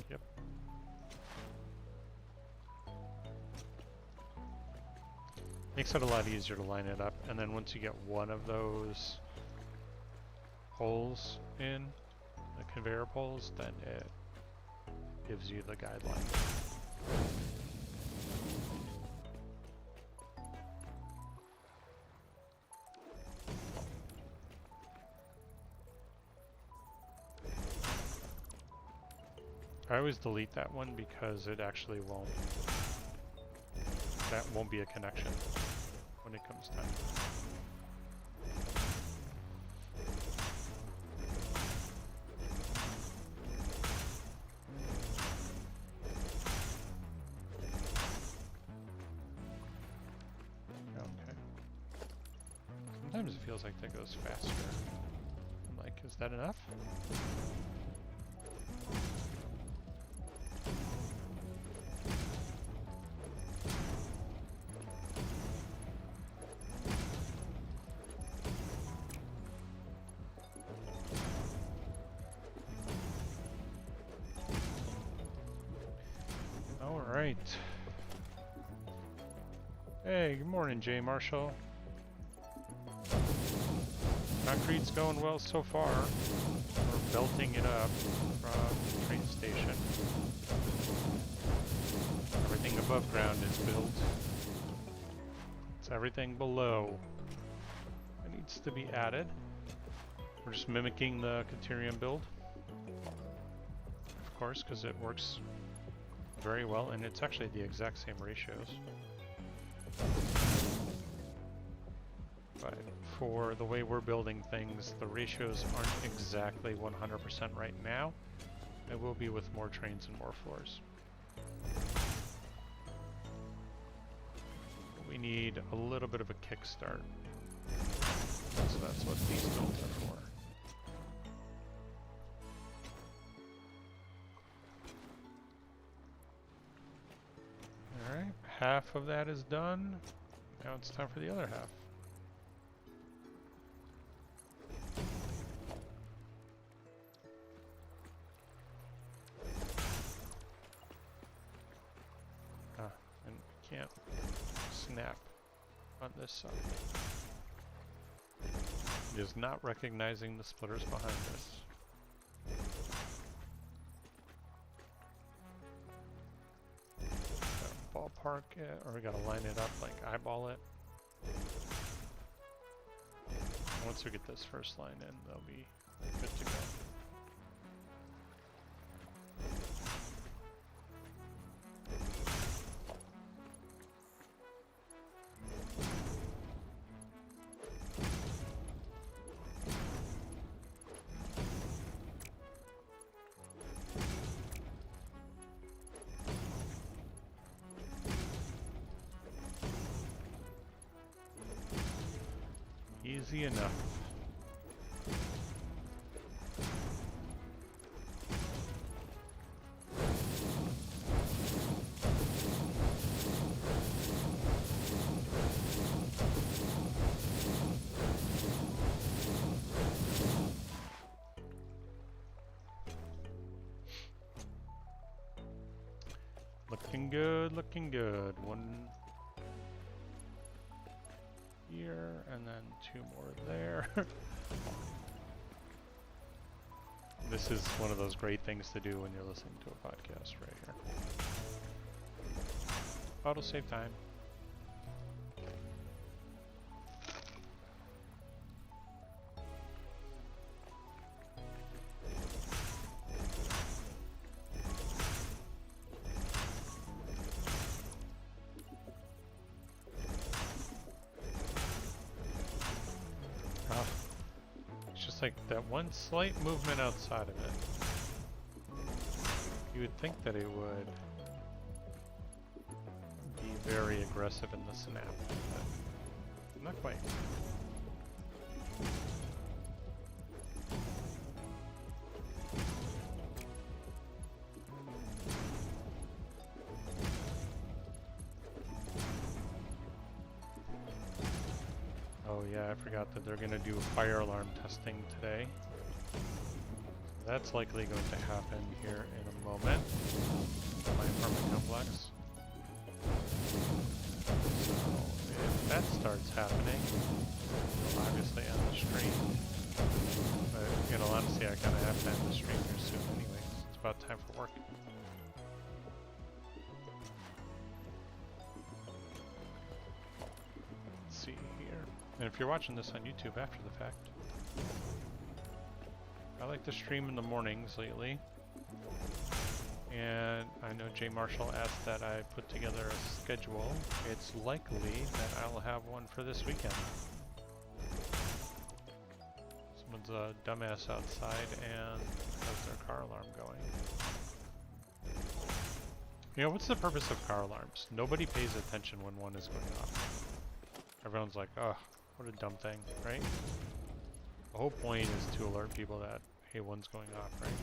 Yep. Makes it a lot easier to line it up, and then once you get one of those poles in, the conveyor poles, then it gives you the guideline. I always delete that one because it actually won't, that won't be a connection when it comes time. Okay. Sometimes it feels like that goes faster. I'm like, is that enough? Alright. Hey, good morning, Jay Marshall. Concrete's going well so far. We're belting it up from the train station. Everything above ground is built. It's everything below that needs to be added. We're just mimicking the Caterium build, of course, because it works very well, and it's actually the exact same ratios. But for the way we're building things, the ratios aren't exactly 100% right now. It will be with more trains and more floors. We need a little bit of a kickstart. So that's what these builds are for. Alright, half of that is done. Now it's time for the other half. And we can't snap on this side. It is not recognizing the splitters behind this. Ballpark it, or we gotta line it up, like eyeball it. Once we get this first line in, they'll be good to go. Easy enough. Looking good, looking good. One here, and then two more there. This is one of those great things to do when you're listening to a podcast right here. Auto save time. Oh, it's just like that one slight movement outside of it. You would think that it would be very aggressive in the snap, but not quite. Oh yeah, I forgot that they're going to do fire alarm testing today. That's likely going to happen here in a moment in my apartment complex. So if that starts happening, obviously end the stream. But in all honesty, I kind of have to end the stream here soon anyway. It's about time for work. Let's see here. And if you're watching this on YouTube after the fact, I like to stream in the mornings lately. And I know Jay Marshall asked that I put together a schedule. It's likely that I'll have one for this weekend. Someone's a dumbass outside and has their car alarm going. You know, what's the purpose of car alarms? Nobody pays attention when one is going off. Everyone's like, oh, what a dumb thing, right? The whole point is to alert people that, hey, one's going off, right?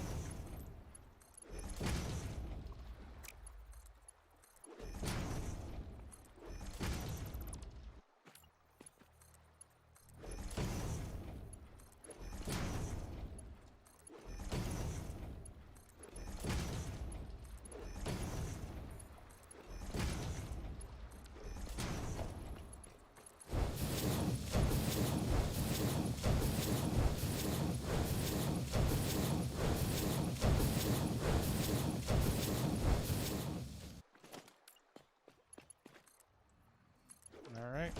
Alright.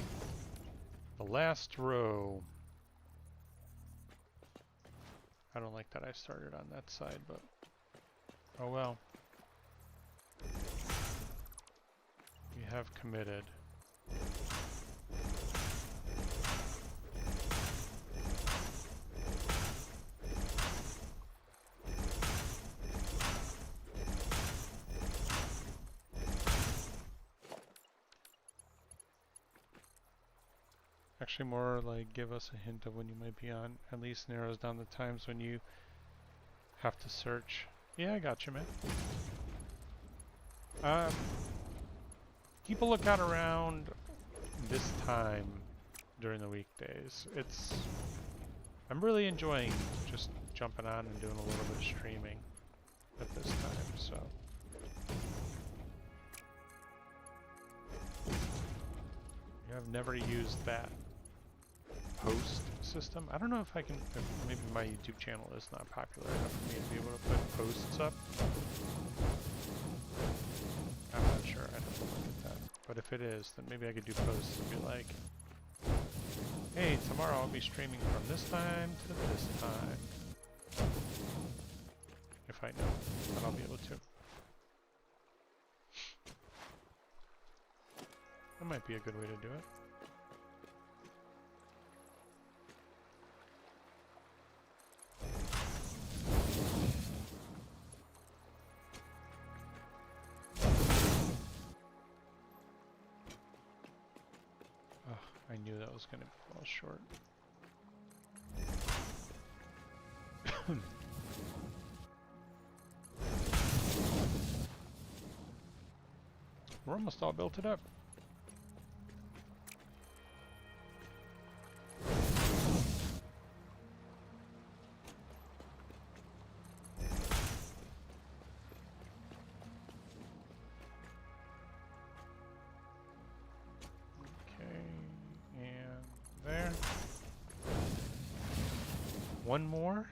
The last row. I don't like that I started on that side, but oh well. We have committed. Actually, more like give us a hint of when you might be on. At least narrows down the times when you have to search. Yeah, I got you, man. Keep a lookout around this time during the weekdays. I'm really enjoying just jumping on and doing a little bit of streaming at this time, so. I've never used that post system. I don't know if I can, maybe my YouTube channel is not popular enough for me to be able to put posts up. I'm not sure, I don't look at that. But if it is, then maybe I could do posts and be like, hey, tomorrow I'll be streaming from this time to this time. If I know, then I'll be able to. That might be a good way to do it. I knew that was going to fall short. We're almost all built it up. One more,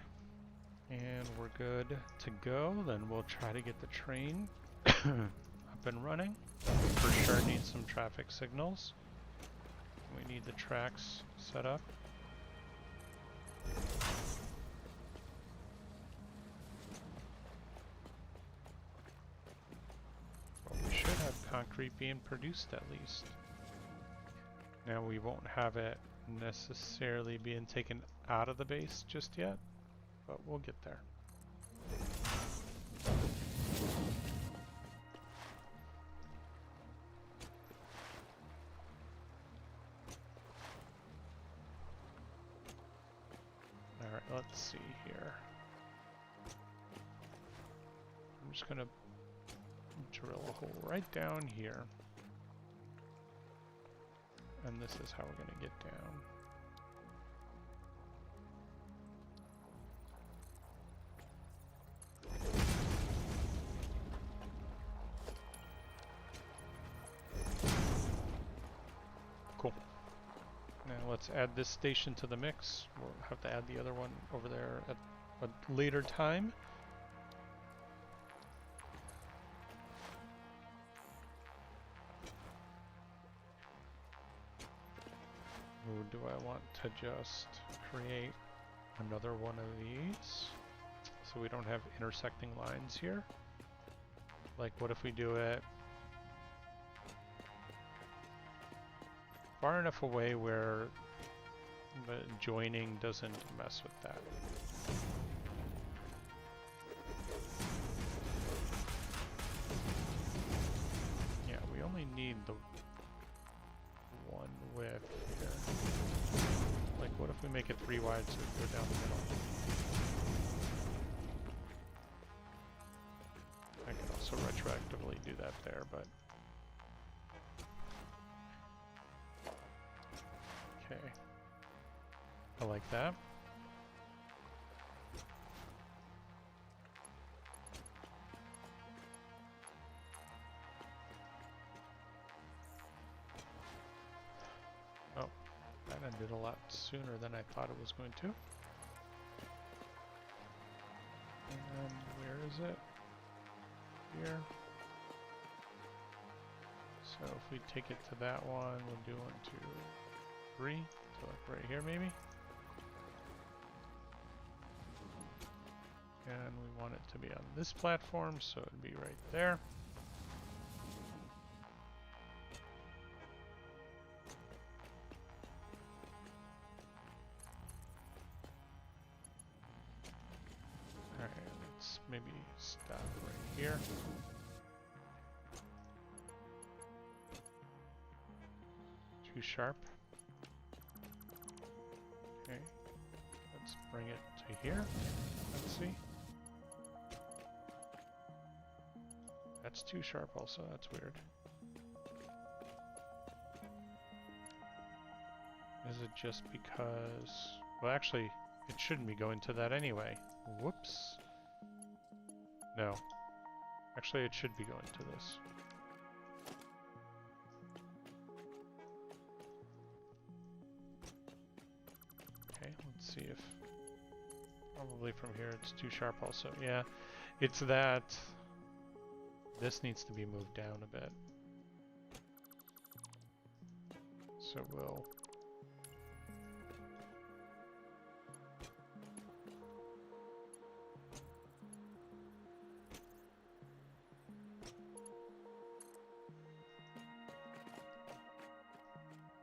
and we're good to go. Then we'll try to get the train up and running. For sure need some traffic signals. We need the tracks set up. Well, we should have concrete being produced at least. And we won't have it necessarily being taken out of the base just yet, but we'll get there. Alright, let's see here. I'm just gonna drill a hole right down here. And this is how we're gonna get down. Cool. Now let's add this station to the mix. We'll have to add the other one over there at a later time. Or do I want to just create another one of these so we don't have intersecting lines here? Like, what if we do it far enough away where the joining doesn't mess with that? Yeah, we only need the one width here. Like, what if we make it 3 wide so we go down the middle? I can also retroactively do that there, but... Okay. I like that. Oh, that ended a lot sooner than I thought it was going to. And where is it? Here. So if we take it to that one, we'll do 1, 2, 3. So like right here maybe. And we want it to be on this platform, so it'd be right there. Alright, let's maybe stop right here. Too sharp. Okay, let's bring it to here. Let's see. That's too sharp also, that's weird. Is it just because... Well, actually, it shouldn't be going to that anyway. Whoops. No. Actually, it should be going to this. Okay, let's see if... Probably from here it's too sharp also. Yeah, it's that... This needs to be moved down a bit. So we'll...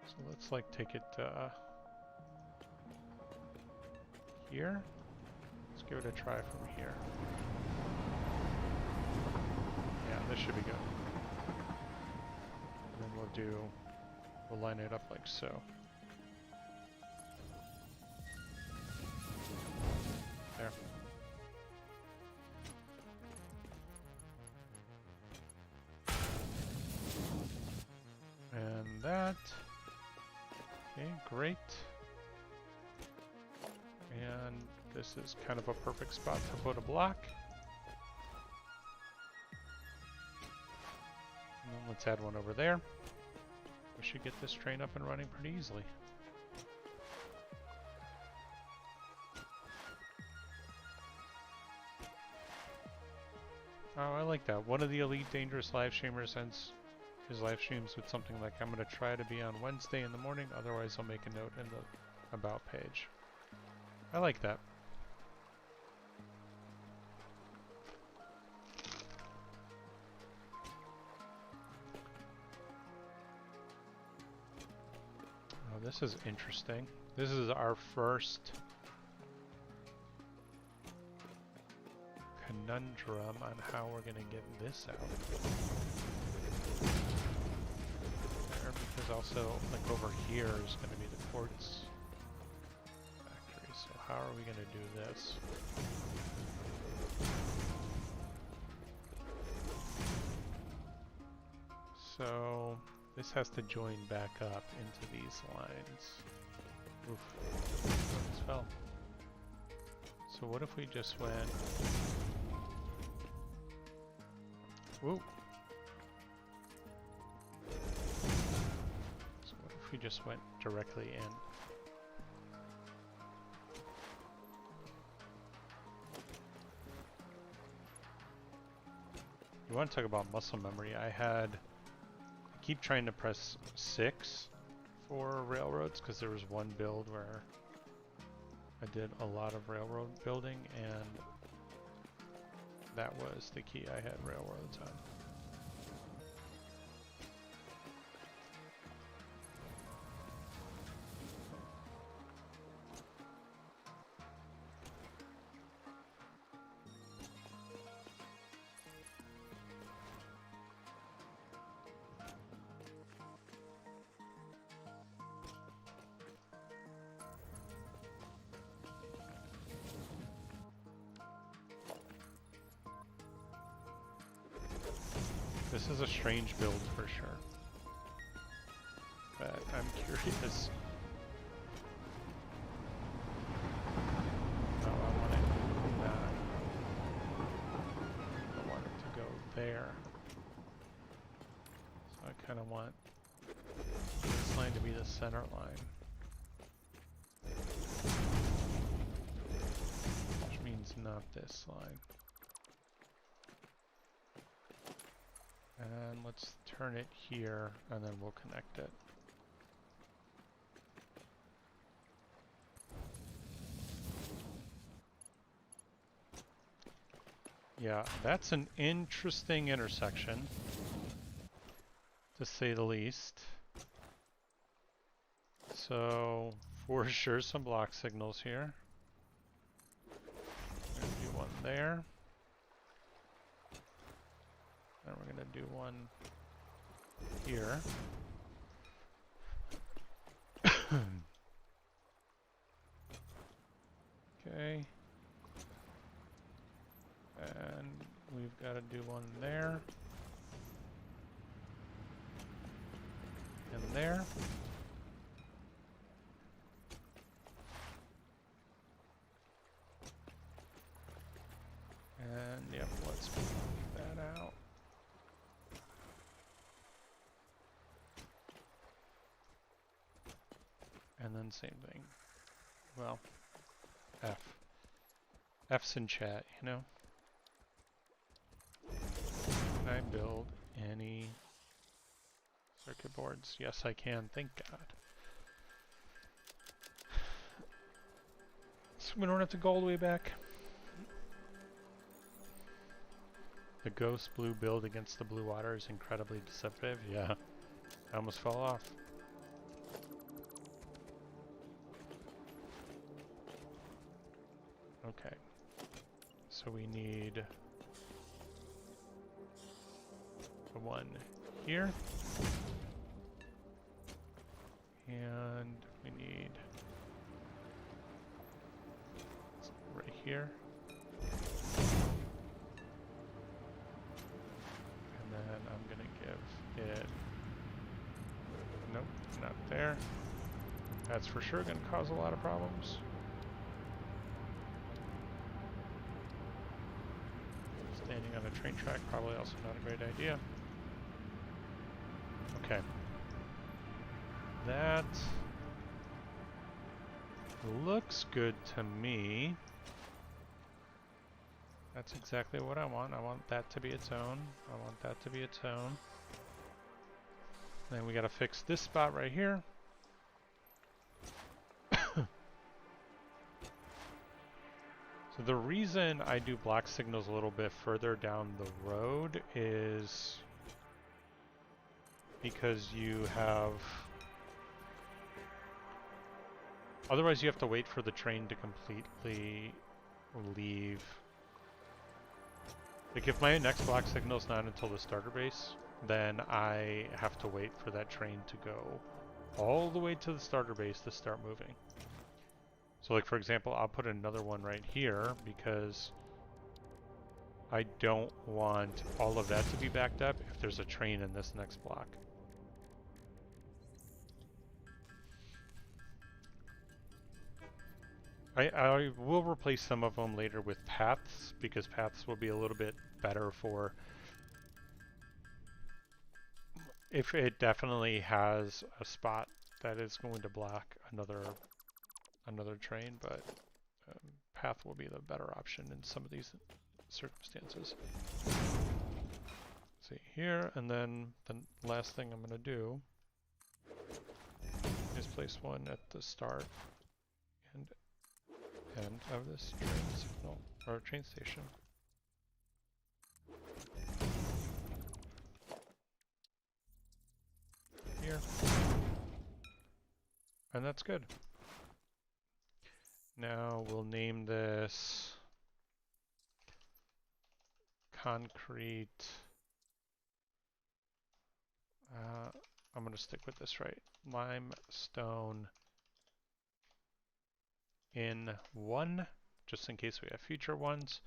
So let's like take it here. Let's give it a try from here. Yeah, this should be good. And then we'll line it up like so. There. And that. Okay, great. And this is kind of a perfect spot to put a block. And then let's add one over there. We should get this train up and running pretty easily. Oh, I like that. One of the Elite Dangerous live streamers ends his live streams with something like, I'm going to try to be on Wednesday in the morning, otherwise I'll make a note in the About page. I like that. Oh, this is interesting. This is our first conundrum on how we're going to get this out. There, because also, like over here is going to be the quartz factory. So how are we going to do this? So this has to join back up into these lines. Oof, almost fell. So what if we just went... Whoa! So what if we just went directly in? You want to talk about muscle memory? I keep trying to press 6 for railroads because there was one build where I did a lot of railroad building and that was the key. I had railroads on. This is a strange build for sure, but I'm curious. No, I want it not. I want it to go there. So I kind of want this line to be the center line. Which means not this line. And let's turn it here, and then we'll connect it. Yeah, that's an interesting intersection, to say the least. So, for sure, some block signals here. We're gonna do one there. And we're going to do one here. Okay. And we've got to do one there. And there. And yep, let's move that out. And then same thing. Well, F. F's in chat, you know? Can I build any circuit boards? Yes, I can, thank God. So we don't have to go all the way back. The ghost blue build against the blue water is incredibly deceptive. Yeah, I almost fell off. Okay, so we need one here, and we need right here, and then I'm gonna give it, nope, not there. That's for sure gonna cause a lot of problems. Standing on a train track, probably also not a great idea. Okay. That looks good to me. That's exactly what I want. I want that to be its own. I want that to be its own. Then we gotta fix this spot right here. So the reason I do block signals a little bit further down the road is because you have Otherwise you have to wait for the train to completely leave. Like if my next block signal's not until the starter base, then I have to wait for that train to go all the way to the starter base to start moving. So like for example, I'll put another one right here because I don't want all of that to be backed up if there's a train in this next block. I will replace some of them later with paths because paths will be a little bit better for if it definitely has a spot that is going to block another train, but path will be the better option in some of these circumstances. See here, and then the last thing I'm going to do is place one at the start and end of this train signal or train station. Here. And that's good. Now we'll name this concrete. I'm going to stick with this, right? Limestone in 1, just in case we have future ones.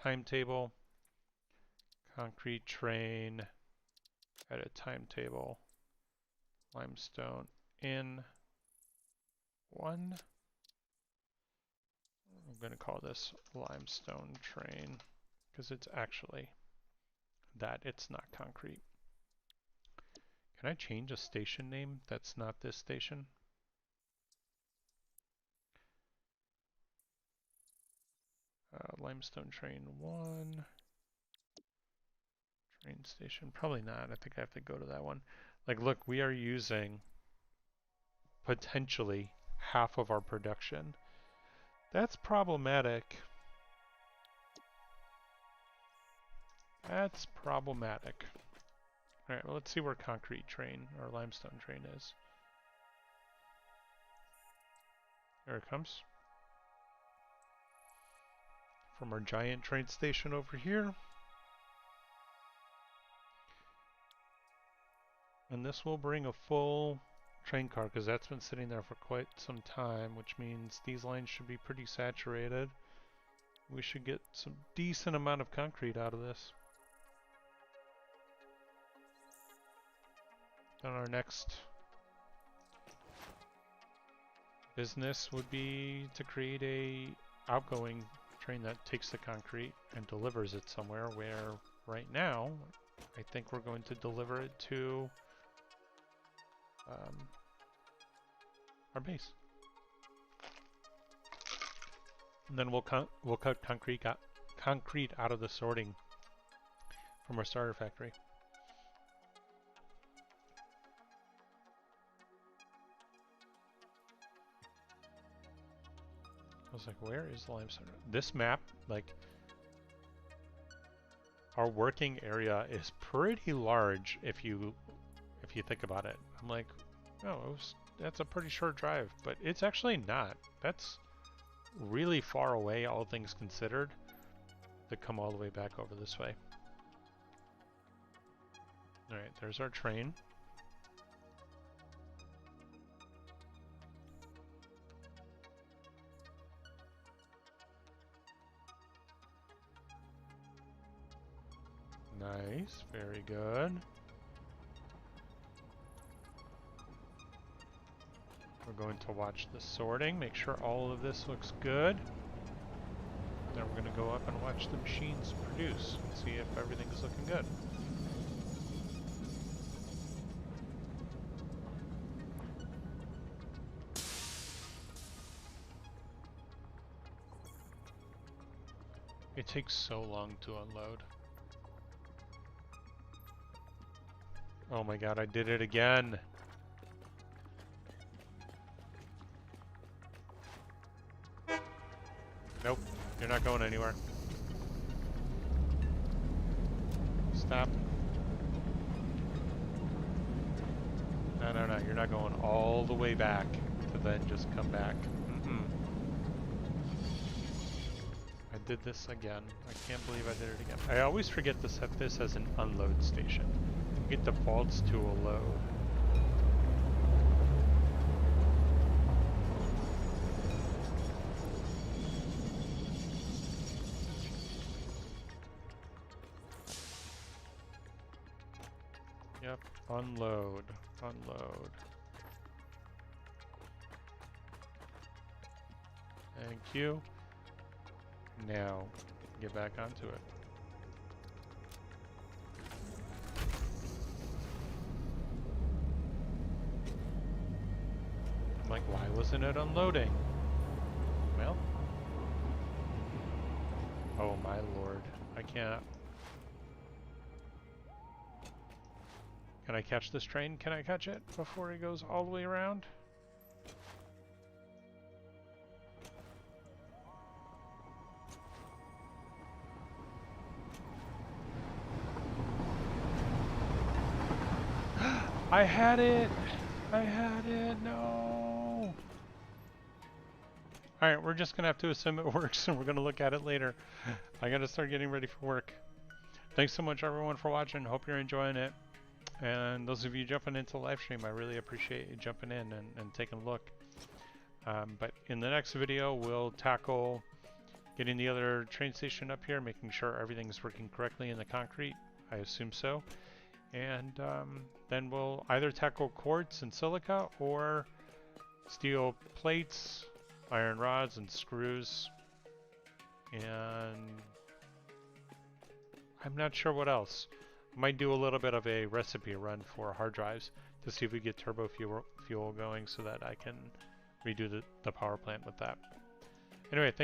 Timetable. Concrete train. Edit timetable. Limestone in 1. I'm going to call this limestone train because it's actually that, it's not concrete. Can I change a station name that's not this station? Limestone train 1. Train station, probably not. I think I have to go to that one. Like, look, we are using potentially half of our production. That's problematic. That's problematic. Alright, well, let's see where concrete train or limestone train is. There it comes. From our giant train station over here. And this will bring a full train car because that's been sitting there for quite some time, which means these lines should be pretty saturated. We should get some decent amount of concrete out of this. Then our next business would be to create a outgoing train that takes the concrete and delivers it somewhere, where right now I think we're going to deliver it to our base. And then we'll cut concrete out of the sorting from our starter factory. I was like, where is limestone? This map, like, our working area is pretty large if you think about it. I'm like, oh, that's a pretty short drive, but it's actually not. That's really far away, all things considered, to come all the way back over this way. Alright, there's our train. Nice, very good. We're going to watch the sorting, make sure all of this looks good. Then we're going to go up and watch the machines produce and see if everything is looking good. It takes so long to unload. Oh my god, I did it again! Nope, you're not going anywhere. Stop. No, you're not going all the way back to then just come back. I did this again. I can't believe I did it again. I always forget to set this as an unload station. It defaults to a load. Yep, unload, unload. Thank you. Now, get back onto it. I'm like, why wasn't it unloading? Well. Oh my lord. I can't. Can I catch this train? Can I catch it before it goes all the way around? I had it! I had it! No! Alright, we're just gonna have to assume it works and we're gonna look at it later. I gotta start getting ready for work. Thanks so much everyone for watching. Hope you're enjoying it. And those of you jumping into the live stream, I really appreciate you jumping in and taking a look. But in the next video, we'll tackle getting the other train station up here, making sure everything's working correctly in the concrete. I assume so. And then we'll either tackle quartz and silica or steel plates, iron rods and screws. And I'm not sure what else. Might do a little bit of a recipe run for hard drives to see if we get turbo fuel going so that I can redo the power plant with that. Anyway,